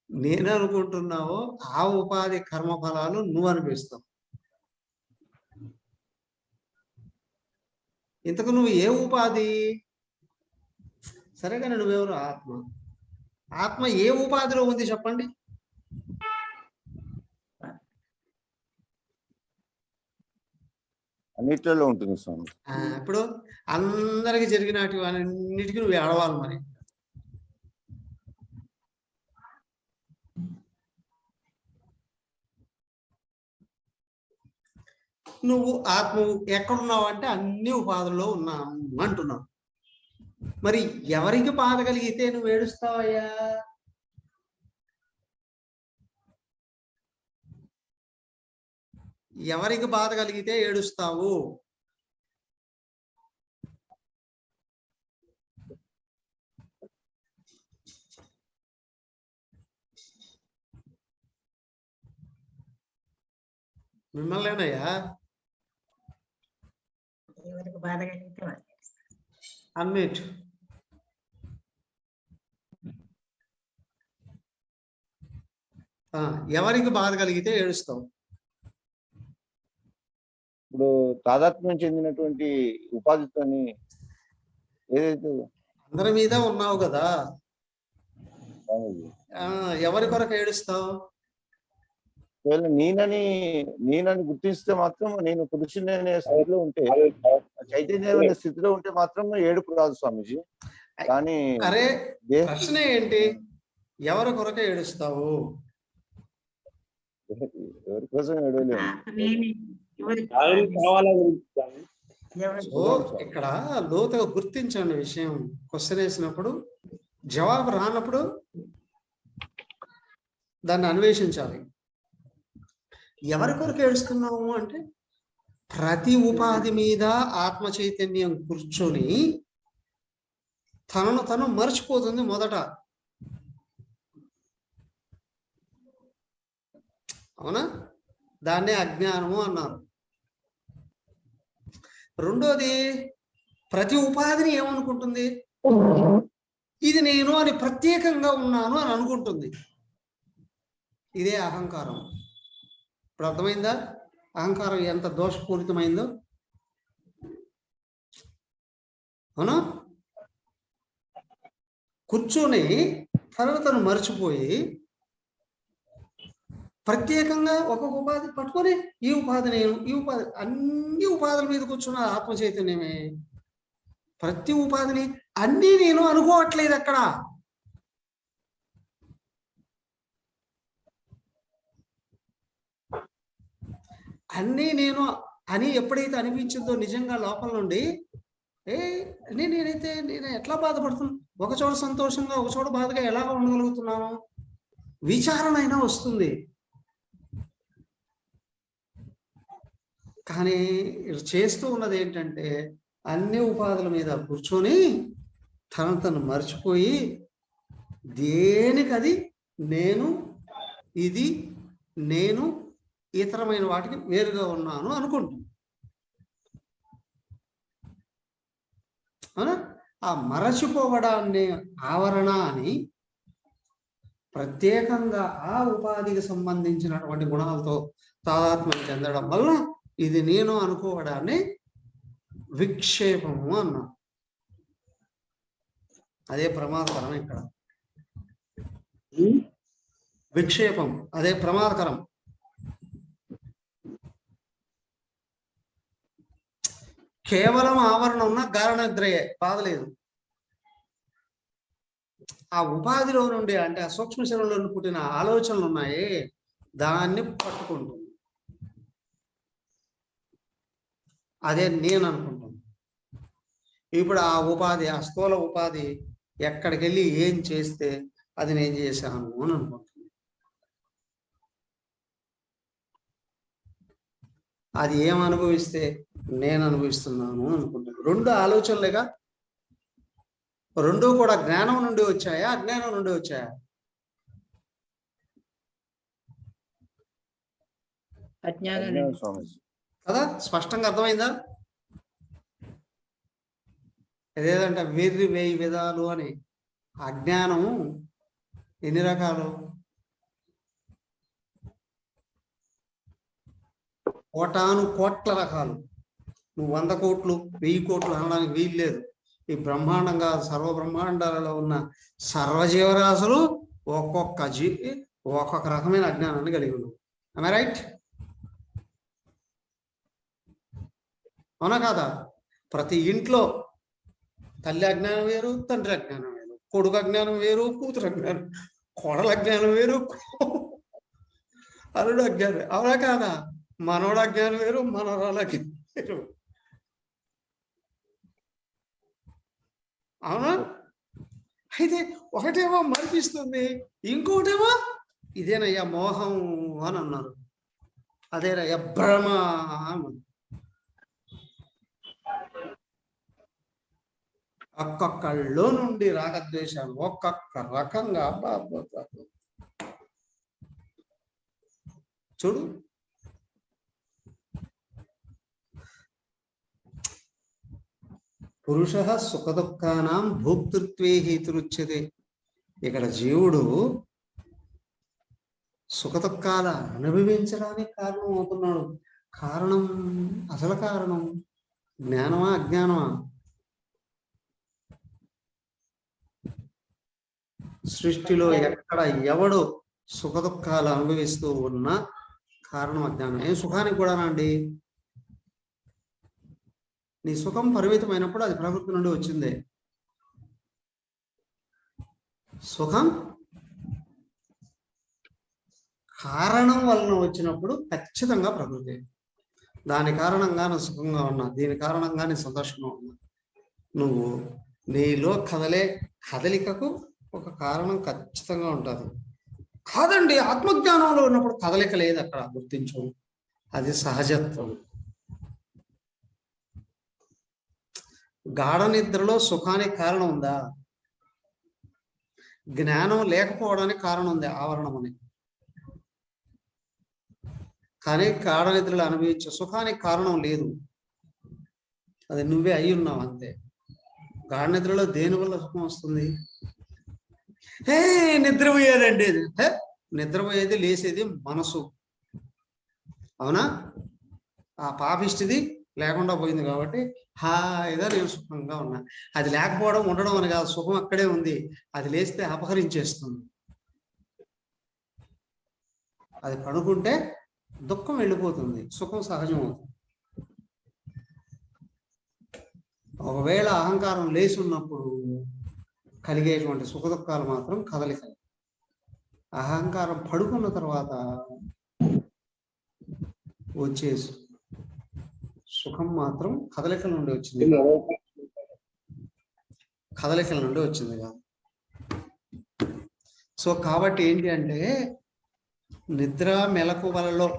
నేను అనుకుంటున్నావో ఆ ఉపాధి కర్మఫలాలు నువ్వు అనిపిస్తావు. ఇంతకు నువ్వు ఏ ఉపాధి? సరే కానీ నువ్వెవరు? ఆత్మ. ఆత్మ ఏ ఉపాధిలో ఉంది చెప్పండి? అన్నిట్లలో ఉంటుంది స్వామి. ఇప్పుడు అందరికి జరిగినట్టు అన్నిటికీ నువ్వు ఏడవాలి. మరి నువ్వు ఆత్మ ఎక్కడున్నావు అంటే అన్ని ఉపాధుల్లో ఉన్నావు అంటున్నావు. మరి ఎవరికి బాధ కలిగితే నువ్వు ఏడుస్తావయ్యా? ఎవరికి బాధ కలిగితే ఏడుస్తావు? మిమ్మల్నేనయ్యా. ఎవరికి బాధ కలిగితే వాళ్ళు. అన్నిట్ ఎవరికి బాధ కలిగితే ఏడుస్తావు? ఇప్పుడు తాదాత్మ్యం చెందినటువంటి ఉపాధితోని ఏదైతే అందరి మీద ఉన్నావు కదా, స్వామీజీ, ఎవరి కొరకు ఏడుస్తావు? ఒకవేళ నేనని గుర్తిస్తే మాత్రం, నేను పురుషుని అనే స్థితిలో ఉంటే, చైతన్యం అనే స్థితిలో ఉంటే మాత్రం ఏడుపు రాదు స్వామీజీ. కానీ అరే ప్రశ్న ఏంటి? ఎవరి కొరకు ఏడుస్తావు? ఎవరి కోసం ఏడవలేము. కావాలా గురించి స్వామి. సో ఇక్కడ లోతుగా గుర్తించండి విషయం. క్వశ్చన్ వేసినప్పుడు జవాబు రానప్పుడు దాన్ని అన్వేషించాలి. ఎవరి కొరకు ఏడుస్తున్నాము అంటే, ప్రతి ఉపాధి మీద ఆత్మ చైతన్యం కూర్చొని తనను తను మర్చిపోతుంది మొదట. అవునా? దాన్నే అజ్ఞానము అన్నారు. రెండోది, ప్రతి ఉపాధిని ఏమనుకుంటుంది? ఇది నేను అని ప్రత్యేకంగా ఉన్నాను అని అనుకుంటుంది. ఇదే అహంకారం. ఇప్పుడు అర్థమైందా అహంకారం ఎంత దోషపూరితమైందో? అవునా? కూర్చొని తను మర్చిపోయి ప్రత్యేకంగా ఒక్కొక్క ఉపాధి పట్టుకొని ఈ ఉపాధి నేను, ఈ ఉపాధి, అన్ని ఉపాధుల మీద కూర్చున్న ఆత్మ చైతన్యమే. ప్రతి ఉపాధిని అన్నీ నేను అనుకోవట్లేదు అక్కడ. అన్నీ నేను అని ఎప్పుడైతే అనిపించిందో నిజంగా లోపల నుండి, నేను ఎట్లా బాధపడుతున్నాను, ఒక చోట సంతోషంగా ఒక చోట బాధగా ఎలా ఉండగలుగుతున్నాను? విచారణ అయినా వస్తుంది. కానీ చేస్తూ ఉన్నది ఏంటంటే, అన్ని ఉపాధుల మీద కూర్చొని తను మర్చిపోయి దేనికది నేను, ఇది నేను, ఇతరమైన వాటికి వేరుగా ఉన్నాను అనుకుంటున్నాను. అవునా? ఆ మరచిపోవడాన్ని ఆవరణ అని ప్రత్యేకంగా ఆ ఉపాధికి సంబంధించినటువంటి గుణాలతో తాదాత్మ్యం చెందడం వల్ల ఇది నేను అనుకోవడాన్ని విక్షేపము అన్నా. అదే ప్రమాదకరం. ఇక్కడ విక్షేపం అదే ప్రమాదకరం. కేవలం ఆవరణ ఉన్న గాఢనిద్రయే, బాధలేదు. ఆ ఉపాధిలో నుండి, అంటే ఆ సూక్ష్మ శరీరంలో నుండి పుట్టిన ఆలోచనలు ఉన్నాయే, దాన్ని పట్టుకుంటుంది. అదే నేను అనుకుంటాను. ఇప్పుడు ఆ ఉపాధి, ఆ స్థూల ఉపాధి ఎక్కడికి వెళ్ళి ఏం చేస్తే అది నేను చేశాను అని అనుకుంటుంది. అది ఏం అనుభవిస్తే నేను అనుభవిస్తున్నాను అనుకుంటాను. రెండు ఆలోచనలేగా. రెండు కూడా జ్ఞానం నుండి వచ్చాయా, అజ్ఞానం నుండి వచ్చాయా? అజ్ఞానం కదా? స్పష్టంగా అర్థమైందా? ఏదేదంటే వెర్రి 1000 విధాలు అని. అజ్ఞానము ఎన్ని రకాలు? కోటాను కోట్ల రకాలు. నువ్వు 100 కోట్లు 1000 కోట్లు అనడానికి వీలు లేదు. ఈ బ్రహ్మాండంగా సర్వ బ్రహ్మాండాలలో ఉన్న సర్వజీవరాశులు ఒక్కొక్క రకమైన అజ్ఞానాన్ని కలిగి ఉన్నావు. am I right? అవునా కాదా? ప్రతి ఇంట్లో తల్లి అజ్ఞానం వేరు, తండ్రి అజ్ఞానం వేరు, కొడుకు అజ్ఞానం వేరు, కూతురు అజ్ఞానం, కోడల అజ్ఞానం వేరు, అల్లుడు అజ్ఞానం. అవునా కాదా? మనోడు అజ్ఞానం వేరు, మనోరాల అజ్ఞానం వేరు. అవునా? అయితే ఒకటేమో మరిపిస్తుంది, ఇంకోటేమో ఇదేనయ్యా మోహం అని అన్నారు. అదేనయ్యా భ్రమ అని. ఒక్కొక్కళ్ళలో నుండి రాగద్వేషాలు ఒక్కొక్క రకంగా. చూడు, పురుష సుఖదుఃఖానాం భోక్తృత్వే హేతురుచ్యతే. ఇక్కడ జీవుడు సుఖ దుఃఖాల అనుభవించడానికి కారణం అవుతున్నాడు. కారణం, అసలు కారణం జ్ఞానమా అజ్ఞానమా? సృష్టిలో ఎక్కడ ఎవడు సుఖ దుఃఖాలు అనుభవిస్తూ ఉన్నా కారణం అజ్ఞానం. ఏం సుఖానికి కూడానండి, నీ సుఖం పరిమితమైనప్పుడు అది ప్రకృతి నుండి వచ్చిందే. సుఖం కారణం వలన వచ్చినప్పుడు ఖచ్చితంగా ప్రకృతి. దాని కారణంగా నువ్వు సుఖంగా ఉన్నా, దీని కారణంగా నీ సంతోషంగా ఉన్నా, నువ్వు నీలో కదలికకు ఒక కారణం ఖచ్చితంగా ఉంటుంది. కాదండి, ఆత్మజ్ఞానంలో ఉన్నప్పుడు కదలిక లేదు, అక్కడ గుర్తించు, అది సహజత్వం. గాఢ నిద్రలో సుఖానికి కారణం ఉందా? జ్ఞానం లేకపోవడానికి కారణం ఉంది, ఆవరణం అని. కానీ గాఢ నిద్రలో అనుభవించే సుఖానికి కారణం లేదు, అది నువ్వే అయి ఉన్నావు అంతే. గాఢ నిద్రలో దేని వల్ల సుఖం వస్తుంది? నిద్రపోయేదండి, నిద్రపోయేది లేసేది మనసు, అవునా? ఆ పాపిష్టిది లేకుండా పోయింది కాబట్టి హాయిగా నేను సుఖంగా ఉన్నా. అది లేకపోవడం ఉండడం అని కాదు, సుఖం అక్కడే ఉంది, అది లేస్తే అపహరించేస్తుంది. అది పడుకుంటే దుఃఖం వెళ్ళిపోతుంది, సుఖం సహజం అవుతుంది. ఒకవేళ అహంకారం లేచి ఉన్నప్పుడు కలిగేటువంటి సుఖ దుఃఖాలు మాత్రం కదలిక. అహంకారం పడుకున్న తర్వాత వచ్చే సుఖం మాత్రం కదలికల నుండి వచ్చింది, కదలికల నుండి వచ్చింది కాదు. సో కాబట్టి ఏంటి అంటే, నిద్ర మెలకువలలో,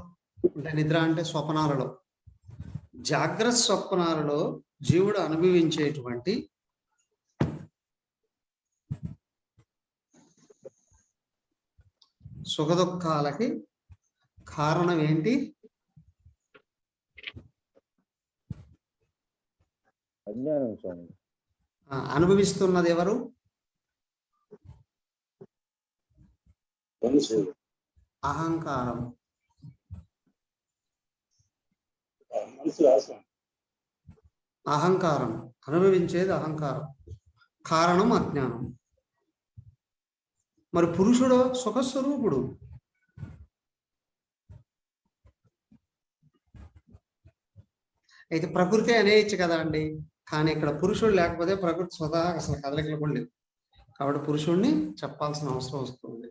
అంటే నిద్ర అంటే స్వప్నాలలో, జాగ్రత్త స్వప్నాలలో జీవుడు అనుభవించేటువంటి సుఖ దుఃఖాలకి కారణం ఏంటి? అజ్ఞానం స్వామి. అనుభవిస్తున్నది ఎవరు? అహంకారం. అహంకారం అనుభవించేది అహంకారం, కారణం అజ్ఞానం. మరి పురుషుడు సుఖస్వరూపుడు. అయితే ప్రకృతి అనేయచ్చు కదా అండి, కానీ ఇక్కడ పురుషుడు లేకపోతే ప్రకృతి స్వతహా అసలు కదలికలు కూడా లేదు, కాబట్టి పురుషుడిని చెప్పాల్సిన అవసరం వస్తుంది.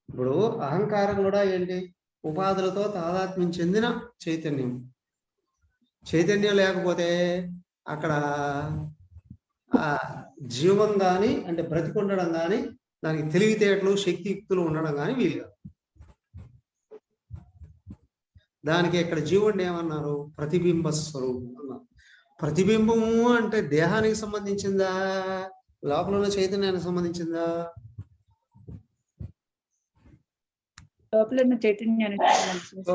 ఇప్పుడు అహంకారం కూడా ఏంటి? ఉపాధులతో తాదాత్మ్యం చెందిన చైతన్యం. చైతన్యం లేకపోతే అక్కడ జీవం కానీ, అంటే బ్రతికుండడం కానీ, దానికి తెలివితేటలు శక్తియుక్తులు ఉండడం కానీ వీలు. దానికి ఇక్కడ జీవుడిని ఏమన్నారు? ప్రతిబింబ స్వరూపం అన్నారు. ప్రతిబింబము అంటే దేహానికి సంబంధించిందా, లోపల ఉన్న చైతన్యానికి సంబంధించిందా?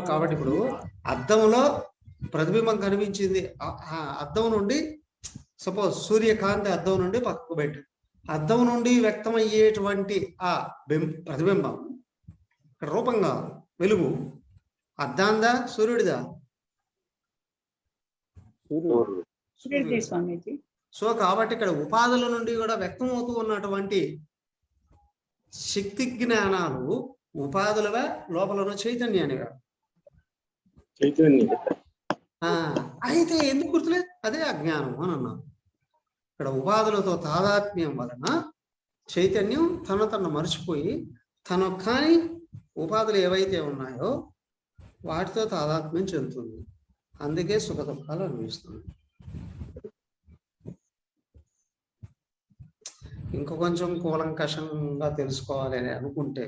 కాబట్టి ఇప్పుడు అద్దంలో ప్రతిబింబం కనిపించింది, అద్దం నుండి సపోజ్ సూర్యకాంతి అద్దం నుండి పక్కకు పెట్టు, అద్దం నుండి వ్యక్తమయ్యేటువంటి ఆ ప్రతిబింబం రూపంగా వెలుగు అద్దాందా సూర్యుడిదా? సో కాబట్టి ఇక్కడ ఉపాధుల నుండి కూడా వ్యక్తమవుతూ ఉన్నటువంటి శక్తి జ్ఞానాలు ఉపాధులుగా, లోపల చైతన్యానిగా. అయితే ఎందుకు గుర్తులేదు? అదే అజ్ఞానం అని అన్నాను. ఇక్కడ ఉపాధులతో తాదాత్మ్యం వలన చైతన్యం తను మర్చిపోయి, తను కాని ఉపాధులు ఏవైతే ఉన్నాయో వాటితో తాదాత్మ్యం చెందుతుంది, అందుకే సుఖ దుఃఖాలు అనుభవిస్తుంది. ఇంకో కొంచెం కూలంకషంగా తెలుసుకోవాలి అని అనుకుంటే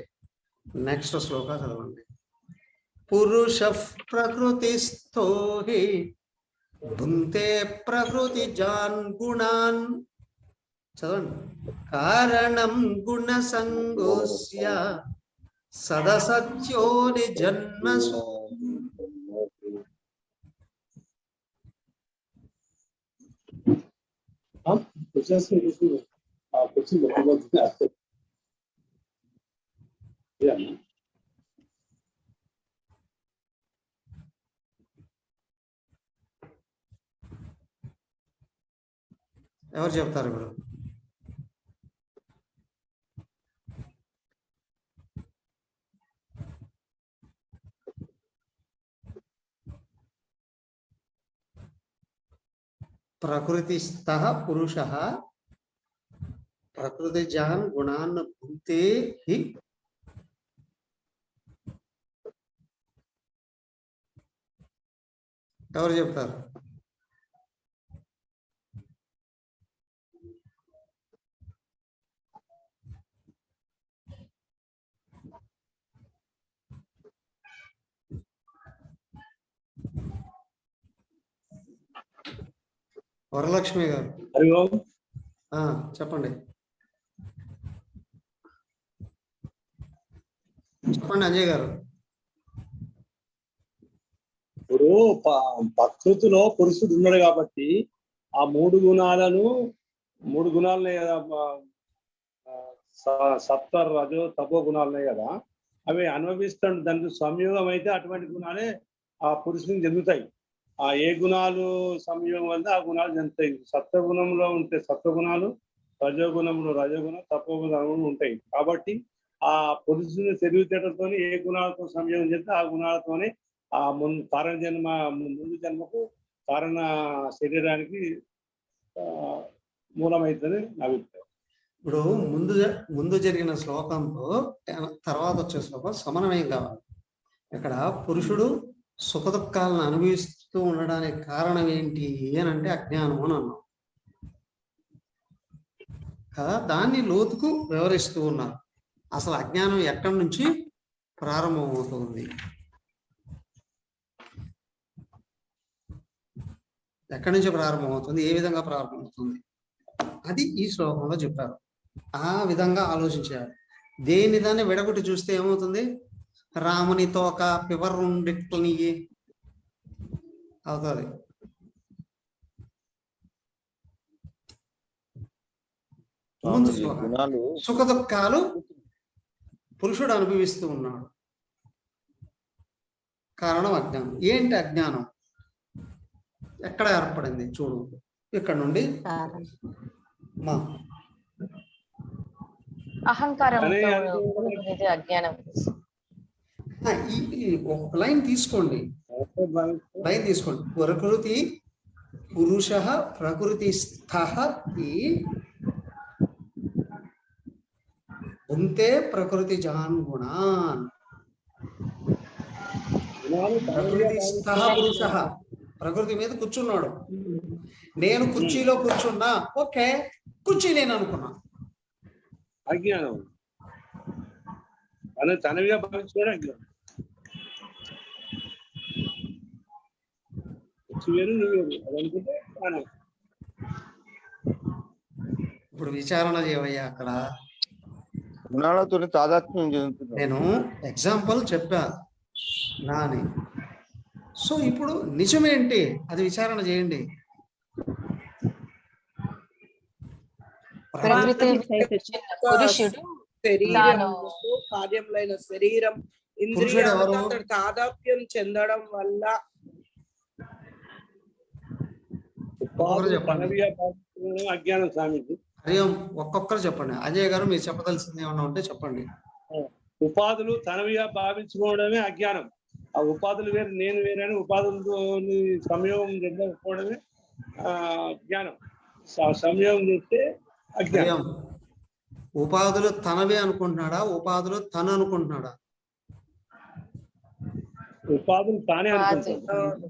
నెక్స్ట్ శ్లోక చదవండి. పురుష ప్రకృతిస్థో హి భుంక్తే ప్రకృతి జాన్ గుణాన్. చదవండి. కారణం గుణ సంగోస్య సదసత్యోని జన్మసు. ఎవరు చెప్తారు ఇప్పుడు? ప్రకృతిస్థః పురుషः ప్రకృతిజాన్ గుణాన్ భుంక్తే హి ఎవరు చెప్తారు? వరలక్ష్మి గారు హరి ఓం. చెప్పండి చెప్పండి అజయ్ గారు. ఇప్పుడు ప్రకృతిలో పురుషుడు ఉన్నాడు కాబట్టి ఆ మూడు గుణాలనే కదా, సప్త రజో తపో గుణాలున్నాయి కదా, అవి అనుభవిస్తాడు. దానికి సంయోగం అయితే అటువంటి గుణాలే ఆ పురుషునికి చెందుతాయి. ఆ ఏ గుణాలు సంయోగం వల్ల ఆ గుణాలు చెందుతాయి. సత్వగుణంలో ఉంటే సత్వగుణాలు, రజోగుణంలో రజోగుణం, తపోగుణాలు ఉంటాయి. కాబట్టి ఆ పురుషుని తెలివితేటలతో ఏ గుణాలతో సంయోగం చేస్తే ఆ గుణాలతోనే ఆ ముందు జన్మకు కారణ శరీరానికి మూలమైతుందని నా అభిప్రాయం. ఇప్పుడు ముందు జరిగిన శ్లోకంతో తర్వాత వచ్చే శ్లోకం సమన్వయం కావాలి. ఇక్కడ పురుషుడు సుఖ దుఃఖాలను అనుభవిస్తూ ఉండడానికి కారణం ఏంటి అని అంటే అజ్ఞానం అని అన్నాం కదా. దాన్ని లోతుకు వివరిస్తూ ఉన్నారు. అసలు అజ్ఞానం ఎక్కడి నుంచి ప్రారంభమవుతుంది, ఎక్కడి నుంచి ప్రారంభమవుతుంది, ఏ విధంగా ప్రారంభమవుతుంది, అది ఈ శ్లోకంలో చెప్పారు. ఆ విధంగా ఆలోచించారు. దేని దాన్ని విడగొట్టి చూస్తే ఏమవుతుంది? రామునితో ఒక పివరుండిని అవుతుంది. ముందు శ్లోకం సుఖ దుఃఖాలు పురుషుడు అనుభవిస్తూ ఉన్నాడు. కారణం అజ్ఞానం. ఏంటి అజ్ఞానం? ఎక్కడ ఏర్పడింది చూడు. ఇక్కడ నుండి మా అహంకారం అజ్ఞానం. ఒక లైన్ తీసుకోండి. ప్రకృతి పురుష ప్రకృతి స్థః ఉంటే ప్రకృతి జాన్ గుణాన్. ప్రకృతి స్థః పురుష ప్రకృతి మీద కూర్చున్నాడు. నేను కుర్చీలో కూర్చున్నా, ఓకే, కుర్చీ నేను అనుకున్నా. అజ్ఞానం తనవిగా భావించుకోవడం అజ్ఞానం. ఇప్పుడు విచారణ చేయవయ్యా. అక్కడ గుణాలతో తాదాత్మ్యం చెందుతుంది. నేను ఎగ్జాంపుల్ చెప్పా నాని. సో ఇప్పుడు నిజమేంటి అది విచారణ చేయండి. పురుషుడు కార్యములైన శరీరం ఇంద్రియాలతో తాదాత్మ్యం చెందడం వల్ల అజ్ఞానం స్వామిజీ. హరియం ఒక్కొక్కరు చెప్పండి. అజయ్ గారు మీరు చెప్పదలసింది ఏమన్నా ఉంటే చెప్పండి. ఉపాధులు తనవిగా భావించుకోవడమే అజ్ఞానం. ఆ ఉపాధులు వేరు, నేను వేరని ఉపాధులతో సంయోగం చెందకపోవడమే జ్ఞానం. సంయోగం చేస్తే అజ్ఞానం. ఉపాధులు తనవే అనుకుంటున్నాడా, ఉపాధులు తను అనుకుంటున్నాడా? ఉపాధులు తానే అనుకుంటున్నాడు.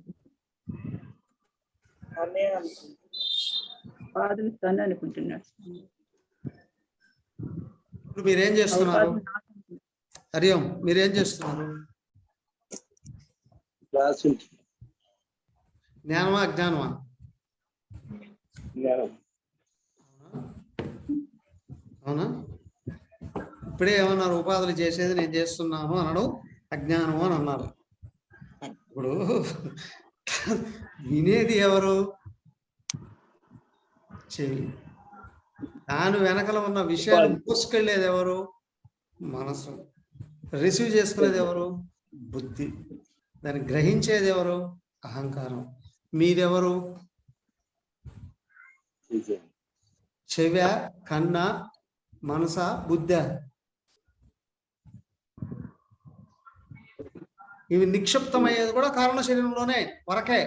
ఇప్పుడు మీరేం చేస్తున్నారు? హరియం మీరేం చేస్తున్నారు? జ్ఞానమా అజ్ఞానమా? అవునా? ఇప్పుడే ఏమన్నారు? ఉపాధులు చేసేది నేను చేస్తున్నాను అనడం అజ్ఞానము అని అన్నారు. ఇప్పుడు వినేది ఎవరు? చెవి. దాని వెనకల ఉన్న విషయాలు మోసుకెళ్ళేది ఎవరు? మనసు. రిసీవ్ చేసుకునేది ఎవరు? బుద్ధి. దాన్ని గ్రహించేది ఎవరు? అహంకారం. మీరెవరు? చెవ, కన్న, మనస, బుద్ధ. ఇవి నిక్షిప్తమయ్యేది కూడా కారణ శరీరంలోనే వరకే.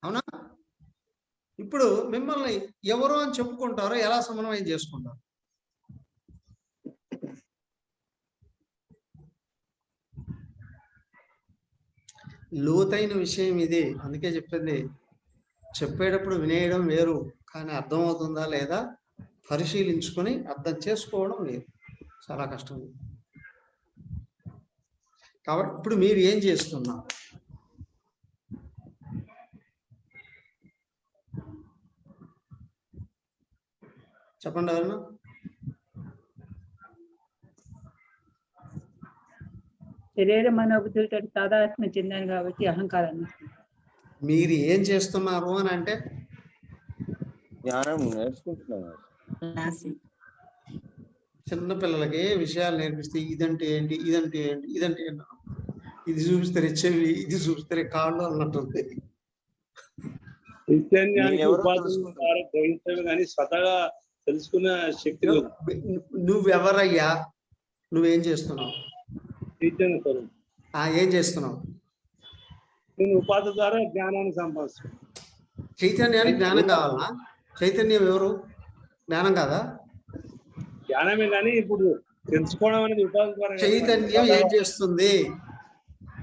అవునా? ఇప్పుడు మిమ్మల్ని ఎవరు అని చెప్పుకుంటారో ఎలా సమన్వయం చేసుకుంటారు? లోతైన విషయం ఇది. అందుకే చెప్పింది, చెప్పేటప్పుడు వినేయడం వేరు, కానీ అర్థమవుతుందా లేదా పరిశీలించుకొని అర్థం చేసుకోవడం వేరు. చాలా కష్టం. కాబట్టి ఇప్పుడు మీరు ఏం చేస్తున్నారు? చెప్పండి ఎవరన్నా. శరీర మనోబుద్ధులతో తాదాత్మ్యం చెందాను కాబట్టి అహంకారాన్ని. మీరు ఏం చేస్తున్నారు అని అంటే జ్ఞానం నేర్చుకుంటున్నాను. చిన్న పిల్లలకి విషయాలు నేర్పిస్తే ఇదంటే ఏంటి, ఇదంటే ఏంటి, ఇదంటే ఏంటి, ఇది చూపిస్తే చెవి, ఇది చూపిస్తే కాళ్ళు అన్నట్టుంది. చైతన్యానికి ఉపాధి ద్వారా గ్రహించడం కానీ స్వతగా తెలుసుకున్న శక్తి. నువ్వెవరయ్యా? నువ్వేం చేస్తున్నావు? చైతన్య స్వరూపం. ఏం చేస్తున్నావు? నేను ఉపాధి ద్వారా జ్ఞానాన్ని సంపాదిస్తున్నాను. చైతన్యానికి జ్ఞానం కావాలా? చైతన్యం ఎవరు? జ్ఞానం కాదా? జ్ఞానమే కానీ ఇప్పుడు తెలుసుకోవడం అనేది ఉపాధి ద్వారా. చైతన్యం ఏం చేస్తుంది?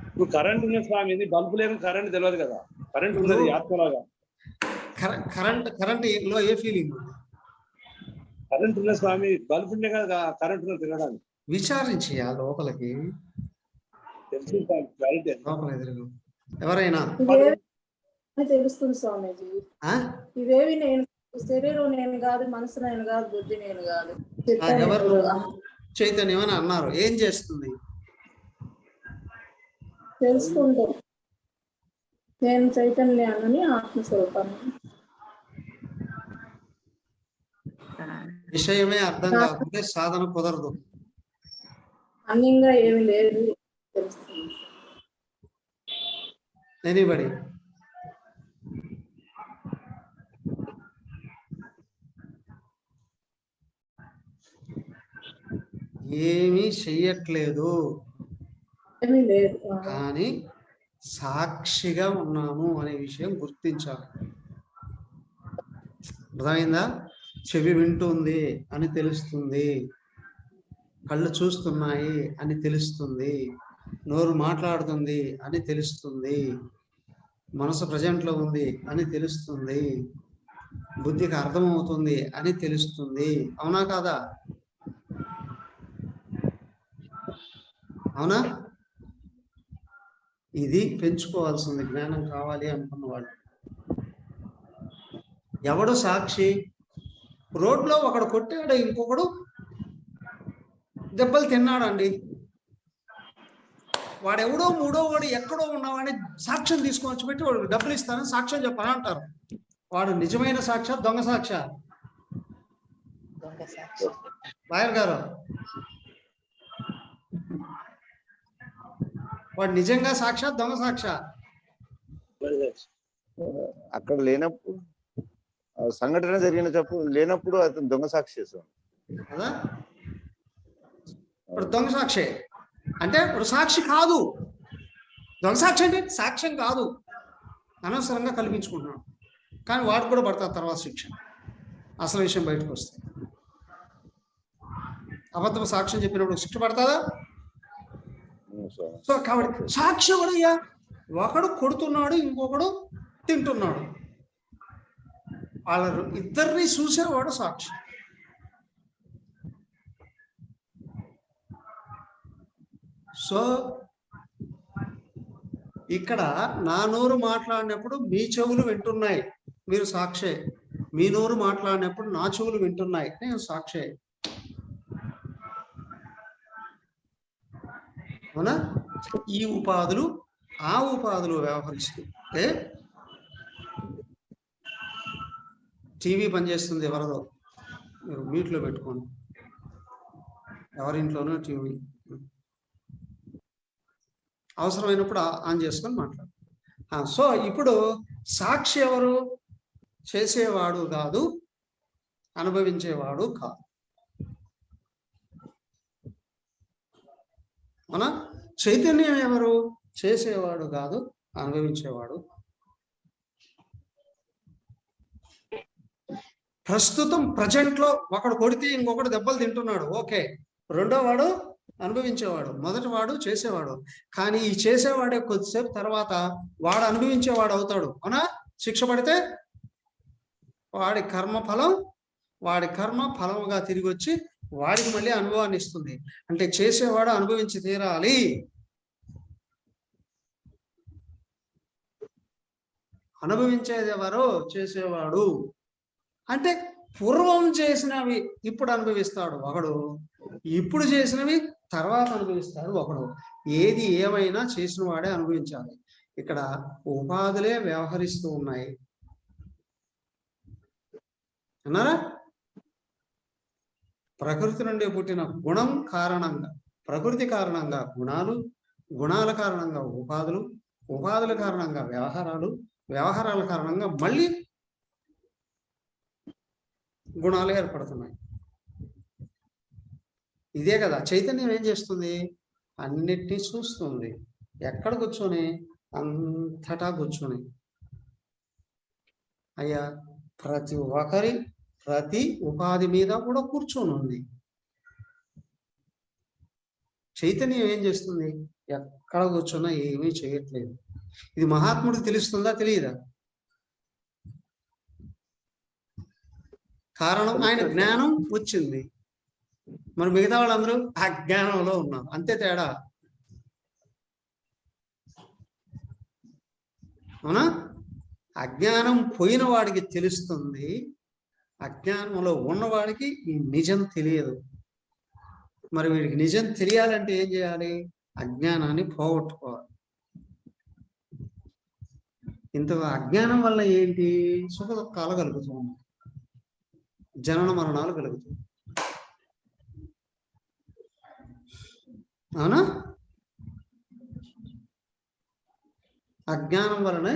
ఇప్పుడు కరెంట్ ఉన్న స్వామి, బల్బు లేని కరెంట్ తెలియదు కదా. కరెంట్ ఉన్నది ఆత్మలాగా. కరెంట్ లో ఏ ఫీలింగ్? కరెంట్ ఉన్న స్వామి, బల్బు ఉండే కదా కరెంట్ ఉన్న తినడానికి. విచారించి ఆ లోపలికి తెలుసు క్లారిటీ. ఎవరైనా తెలుస్తుంది స్వామీజీ. ఇవేవి నేను శరీరం నేను కాదు, మనసు నేను కాదు, బుద్ధి నేను కాదు. ఎవరు? చైతన్యం అని అన్నారు. ఏం చేస్తుంది? తెలుసుకుంటూ నేను చైతన్యాన్ని, ఆత్మస్వరూపాన్ని. విషయమే అర్థం కాకపోతే సాధన కుదరదు. అన్యంగా ఏమి లేదు తెలుస్తుంది. ఎనీబడి? ఏమీ చెయ్యట్లేదు కానీ సాక్షిగా ఉన్నాము అనే విషయం గుర్తించాలి. అర్థమైందా? చెవి వింటుంది అని తెలుస్తుంది, కళ్ళు చూస్తున్నాయి అని తెలుస్తుంది, నోరు మాట్లాడుతుంది అని తెలుస్తుంది, మనసు ప్రజెంట్లో ఉంది అని తెలుస్తుంది, బుద్ధికి అర్థమవుతుంది అని తెలుస్తుంది. అవునా కాదా? అవునా? ఇది పెంచుకోవాల్సింది జ్ఞానం కావాలి అనుకున్నవాడు. ఎవడు సాక్షి? రోడ్లో ఒకడు కొట్టాడు, ఇంకొకడు దెబ్బలు తిన్నాడండి. వాడెవడో మూడో వాడు ఎక్కడో ఉన్నవాడిని సాక్ష్యం తీసుకొని వచ్చి పెట్టి వాడు డబ్బులు ఇస్తానని సాక్ష్యం చెప్పాలని అంటారు. వాడు నిజమైన సాక్షా, దొంగ సాక్షా? లాయర్ గారు, వాడు నిజంగా సాక్షా, దొంగ సాక్షా? అక్కడ లేనప్పుడు, సంఘటన జరిగిన లేనప్పుడు అతను దొంగ సాక్షి చేస్తాడు కదా. ఇప్పుడు దొంగ సాక్షి అంటే ఇప్పుడు సాక్షి కాదు. దొంగ సాక్షి అంటే సాక్ష్యం కాదు, అనవసరంగా కల్పించుకుంటున్నాడు. కానీ వాడు కూడా పడతారు తర్వాత శిక్ష, అసలు విషయం బయటకు వస్తే. అబద్ధం సాక్ష్యం చెప్పినప్పుడు శిక్ష పడతాదా? సో కాబట్టి సాక్షి ఎవడయ్యా? ఒకడు కొడుతున్నాడు, ఇంకొకడు తింటున్నాడు. వాళ్ళ ఇద్దరిని చూసేవాడు సాక్షి. సో ఇక్కడ నా నోరు మాట్లాడినప్పుడు మీ చెవులు వింటున్నాయి, మీరు సాక్షే. మీ నోరు మాట్లాడినప్పుడు నా చెవులు వింటున్నాయి, నేను సాక్షే. అవునా? ఈ ఉపాధులు ఆ ఉపాధులు వ్యవహరిస్తూ టీవీ పనిచేస్తుంది ఎవరిదో, మీరు మీట్లో పెట్టుకోండి. ఎవరింట్లోనూ టీవీ అవసరమైనప్పుడు ఆన్ చేసుకొని మాట్లాడు. సో ఇప్పుడు సాక్షి ఎవరు? చేసేవాడు కాదు, అనుభవించేవాడు కాదు. మన చైతన్యం ఎవరు? చేసేవాడు కాదు, అనుభవించేవాడు. ప్రస్తుతం ప్రజెంట్ లో ఒకడు కొడితే ఇంకొకడు దెబ్బలు తింటున్నాడు, ఓకే. రెండో వాడు అనుభవించేవాడు, మొదటి వాడు చేసేవాడు. కానీ ఈ చేసేవాడే కొద్దిసేపు తర్వాత వాడు అనుభవించేవాడు అవుతాడు. అవునా? శిక్ష పడితే వాడి కర్మ ఫలముగా తిరిగి వచ్చి వాడికి మళ్ళీ అనుభవాన్ని ఇస్తుంది. అంటే చేసేవాడు అనుభవించి తీరాలి. అనుభవించేది ఎవరో? చేసేవాడు. అంటే పూర్వం చేసినవి ఇప్పుడు అనుభవిస్తాడు ఒకడు, ఇప్పుడు చేసినవి తర్వాత అనుభవిస్తాడు ఒకడు. ఏది ఏమైనా చేసిన వాడే అనుభవించాలి. ఇక్కడ ఉపాధులే వ్యవహరిస్తూ ఉన్నాయి అన్నారా? ప్రకృతి నుండి పుట్టిన గుణం కారణంగా, ప్రకృతి కారణంగా గుణాలు, గుణాల కారణంగా ఉపాధులు, ఉపాధుల కారణంగా వ్యవహారాలు, వ్యవహారాల కారణంగా మళ్ళీ గుణాలు ఏర్పడుతున్నాయి. ఇదే కదా చైతన్యం ఏం చేస్తుంది? అన్నిటినీ చూస్తుంది. ఎక్కడ కూర్చొని? అంతటా కూర్చొని. అయ్యా, ప్రతి ఒక్కరి ప్రతి ఉపాధి మీద కూడా కూర్చొని ఉంది. చైతన్యం ఏం చేస్తుంది? ఎక్కడ కూర్చున్నా ఏమీ చేయట్లేదు. ఇది మహాత్ముడికి తెలుస్తుందా? తెలియదా? కారణం ఆయన జ్ఞానం వచ్చింది, మరి మిగతా వాళ్ళందరూ అజ్ఞానంలో ఉన్నారు. అంతే తేడా. అవునా? అజ్ఞానం పోయిన వాడికి తెలుస్తుంది, అజ్ఞానంలో ఉన్నవాడికి ఈ నిజం తెలియదు. మరి వీడికి నిజం తెలియాలంటే ఏం చేయాలి? అజ్ఞానాన్ని పోగొట్టుకోవాలి. ఇంత అజ్ఞానం వల్ల ఏంటి? సుఖ దుఃఖాలు కలుగుతూ ఉన్నాయి, జనన మరణాలు కలుగుతాయి. అవునా? అజ్ఞానం వలనే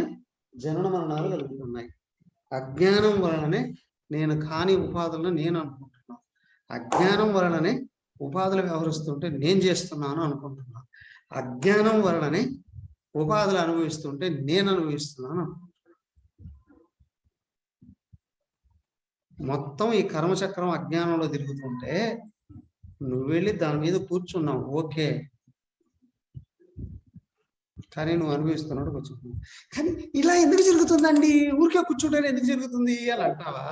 జనన మరణాలు కలుగుతున్నాయి. అజ్ఞానం వలననే నేను కాని ఉపాధులను నేను అనుకుంటున్నాను. అజ్ఞానం వలననే ఉపాధులు వ్యవహరిస్తుంటే నేను చేస్తున్నాను అనుకుంటున్నాను. అజ్ఞానం వలననే ఉపాధులు అనుభవిస్తుంటే నేను అనుభవిస్తున్నాను అనుకుంటున్నాను. మొత్తం ఈ కర్మచక్రం అజ్ఞానంలో తిరుగుతుంటే నువ్వు వెళ్ళి దాని మీద కూర్చున్నావు, ఓకే. కానీ నువ్వు అనుభవిస్తున్నాడు కూర్చుంటున్నావు. కానీ ఇలా ఎందుకు జరుగుతుందండి? ఊరికే కూర్చుంటే ఎందుకు జరుగుతుంది అని అంటావా?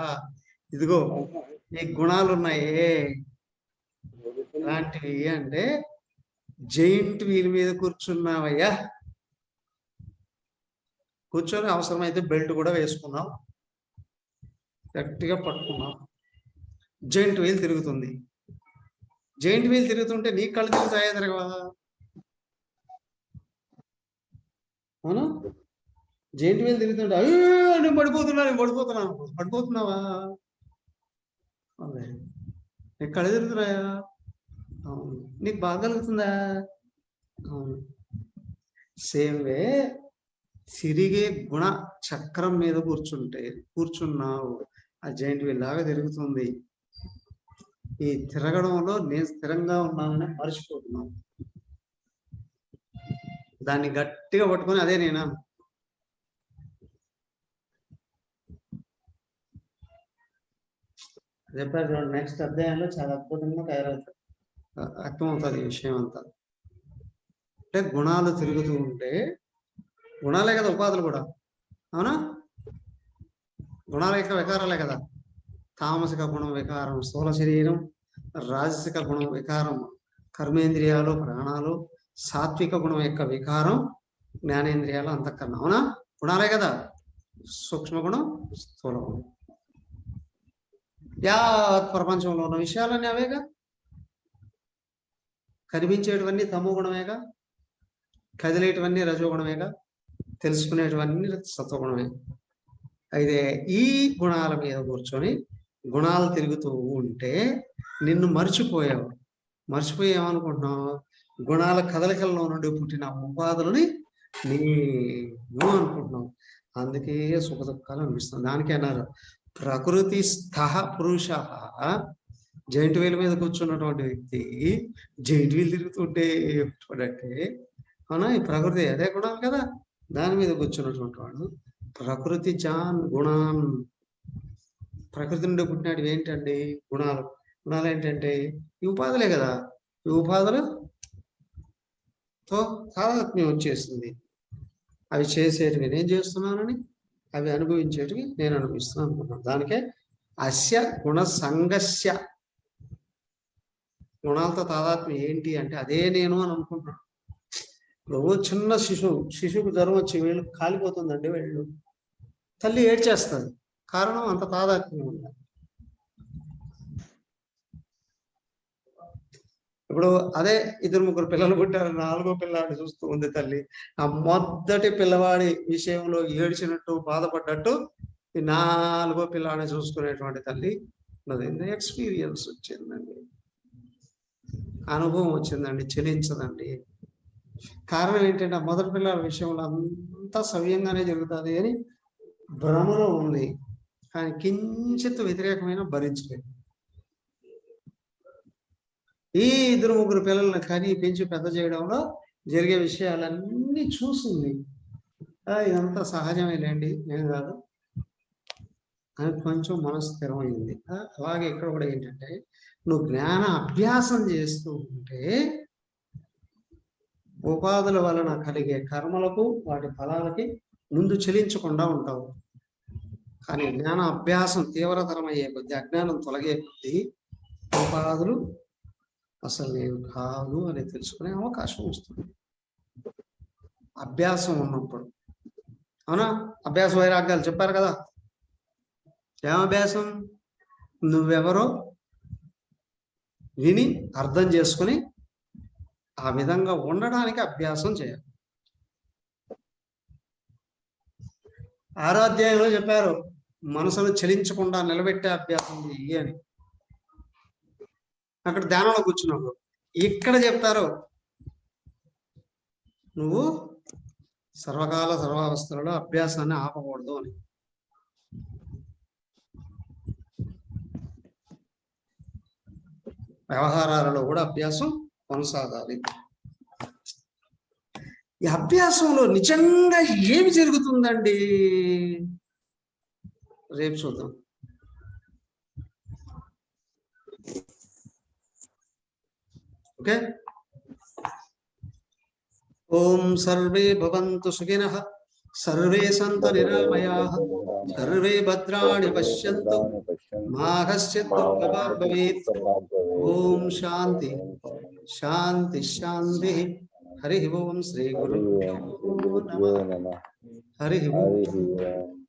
ఇదిగో ఈ గుణాలు ఉన్నాయే ఇలాంటివి. అంటే జైంట్ వీల్ మీద కూర్చున్నావయ్యా, కూర్చొని అవసరమైతే బెల్ట్ కూడా వేసుకున్నావు, గట్టిగా పట్టుకున్నావు, జైంట్ వీల్ తిరుగుతుంది. జైంట్ వీల్ తిరుగుతుంటే నీ కళ్ళు తిరుగుతాయా? తిరగవా? అవునా? జైంట్ వీల్ తిరుగుతుంటే అయ్యో నేను పడిపోతున్నాను పడిపోతున్నావా? అదే. నీకు కళ్ళు తిరుగుతున్నాయా? అవును. నీకు బాగా కలుగుతుందా? అవును. సేమ్ వే తిరిగే గుణ చక్రం మీద కూర్చున్నావు, ఆ జైంట్ వీల్ లాగా తిరుగుతుంది. ఈ తిరగడంలో నేను స్థిరంగా ఉన్నానని మర్చిపోతున్నాను. దాన్ని గట్టిగా పట్టుకొని అదే నేనా? చెప్పారు చూడండి, నెక్స్ట్ అధ్యాయంలో చాలా అద్భుతంగా తయారవుతుంది, అర్థమవుతుంది ఈ విషయం అంతా. అంటే గుణాలు తిరుగుతూ ఉంటే, గుణాలే కదా ఉపాధులు కూడా, అవునా? గుణాల యొక్క వికారాలే కదా. తామసిక గుణం వికారం స్థూల శరీరం, రాజసిక గుణం వికారం కర్మేంద్రియాలు ప్రాణాలు, సాత్విక గుణం యొక్క వికారం జ్ఞానేంద్రియాలు అంతఃకరణ. అవునా? గుణాలే కదా. సూక్ష్మ గుణం, స్థూల గుణం. యావత్ ప్రపంచంలో ఉన్న విషయాలన్నీ అవేగా. కనిపించేటివన్నీ తమో గుణమేగా, కదిలేటివన్నీ రజోగుణమేగా, తెలుసుకునేటివన్నీ సత్వగుణమే. అయితే ఈ గుణాల మీద కూర్చొని గుణాలు తిరుగుతూ ఉంటే నిన్ను మర్చిపోయావు. మర్చిపోయి ఏమనుకుంటున్నావు, గుణాల కదలికల్లో నుండి పుట్టిన ఉపాధులని నేను అనుకుంటున్నావు. అందుకే సుఖ దుఃఖాలు అనిపిస్తుంది. దానికే అన్నారు ప్రకృతి స్థః పురుష. జైంట్ వీల్ మీద కూర్చున్నటువంటి వ్యక్తి జైంట్ వీల్ తిరుగుతుంటే చూడంటే అవునా, ఈ ప్రకృతి అదే గుణాలు కదా, దాని మీద కూర్చున్నటువంటి వాడు ప్రకృతి జాన్ గుణాన్. ప్రకృతి నుండి పుట్టినవి ఏంటండి గుణాలు. గుణాలు ఏంటంటే ఈ ఉపాధులే కదా, ఈ ఉపాధులతో తాదాత్మ్యం వచ్చేసింది. అవి చేసేటివి నేను చేస్తున్నానని, అవి అనుభవించేటివి నేను అనుభవిస్తున్నాను అనుకుంటున్నాను. దానికే అస్య గుణ సంగస్య. గుణాలతో తాదాత్మ్యం ఏంటి అంటే అదే నేను అని అనుకుంటున్నాను. ఇప్పుడు చిన్న శిశువుకు జ్వరం వచ్చి వీళ్ళు కాలిపోతుందండి, వీళ్ళు తల్లి ఏడ్చేస్తుంది, కారణం అంత తాదాత్మ్యం ఉంది. ఇప్పుడు అదే 2-3 పిల్లలు పుట్టారు, 4వ పిల్లాడిని చూస్తూ ఉంది తల్లి. ఆ మొదటి పిల్లవాడి విషయంలో ఏడ్చినట్టు బాధపడ్డట్టు ఈ 4వ పిల్లాడిని చూసుకునేటువంటి తల్లి ఉన్నది. ఎక్స్పీరియన్స్ వచ్చిందండి, అనుభవం వచ్చిందండి, చెలించదండి. కారణం ఏంటంటే ఆ మొదటి పిల్లల విషయంలో అంతా సవ్యంగానే జరుగుతుంది అని భ్రమలో ఉంది, కానీ కించిత్ వ్యతిరేకమైన భరించలేదు. ఈ 2-3 పిల్లల్ని కని పెంచి పెద్ద చేయడంలో జరిగే విషయాలన్నీ చూసింది. ఇదంతా సహజమేలేండి, ఏం కాదు అని కొంచెం మనసు స్థిరమైంది. అలాగే ఇక్కడ కూడా ఏంటంటే నువ్వు జ్ఞాన అభ్యాసం చేస్తూ ఉంటే ఉపాధుల వలన కలిగే కర్మలకు వాటి ఫలాలకి ముందు చెలించకుండా ఉంటావు. కానీ జ్ఞాన అభ్యాసం తీవ్రతరమయ్యే కొద్దీ, అజ్ఞానం తొలగే కొద్దీ ఉపాధులు అసలు నేను కాదు అని తెలుసుకునే అవకాశం వస్తుంది అభ్యాసం ఉన్నప్పుడు. అవునా, అభ్యాస వైరాగ్యాలు చెప్పారు కదా. ఏం అభ్యాసం? నువ్వెవరో విని అర్థం చేసుకుని ఆ విధంగా ఉండడానికి అభ్యాసం చేయాలి. 6వ అధ్యాయంలో చెప్పారు మనసును చలించకుండా నిలబెట్టే అభ్యాసం చెయ్యి అని. అక్కడ ధ్యానంలో కూర్చున్నావు. ఇక్కడ చెప్తారు నువ్వు సర్వకాల సర్వావస్థలలో అభ్యాసాన్ని ఆపకూడదు అని. వ్యవహారాలలో కూడా అభ్యాసం కొనసాగాలి. ఈ అభ్యాసంలో నిజంగా ఏమి జరుగుతుందండి రేపు చూద్దాం. ఓకే. ఓం సర్వే భవంతు సుఖినః, సర్వే సంతు నిరామయాః, సర్వే భద్రాణి పశ్యంతు, మా కశ్చిత్ దుఃఖభాగ్ భవేత్. ఓం శాంతి శాంతి శాంతి. హరి ఓం. శ్రీ గురు నమః. హరి ఓం.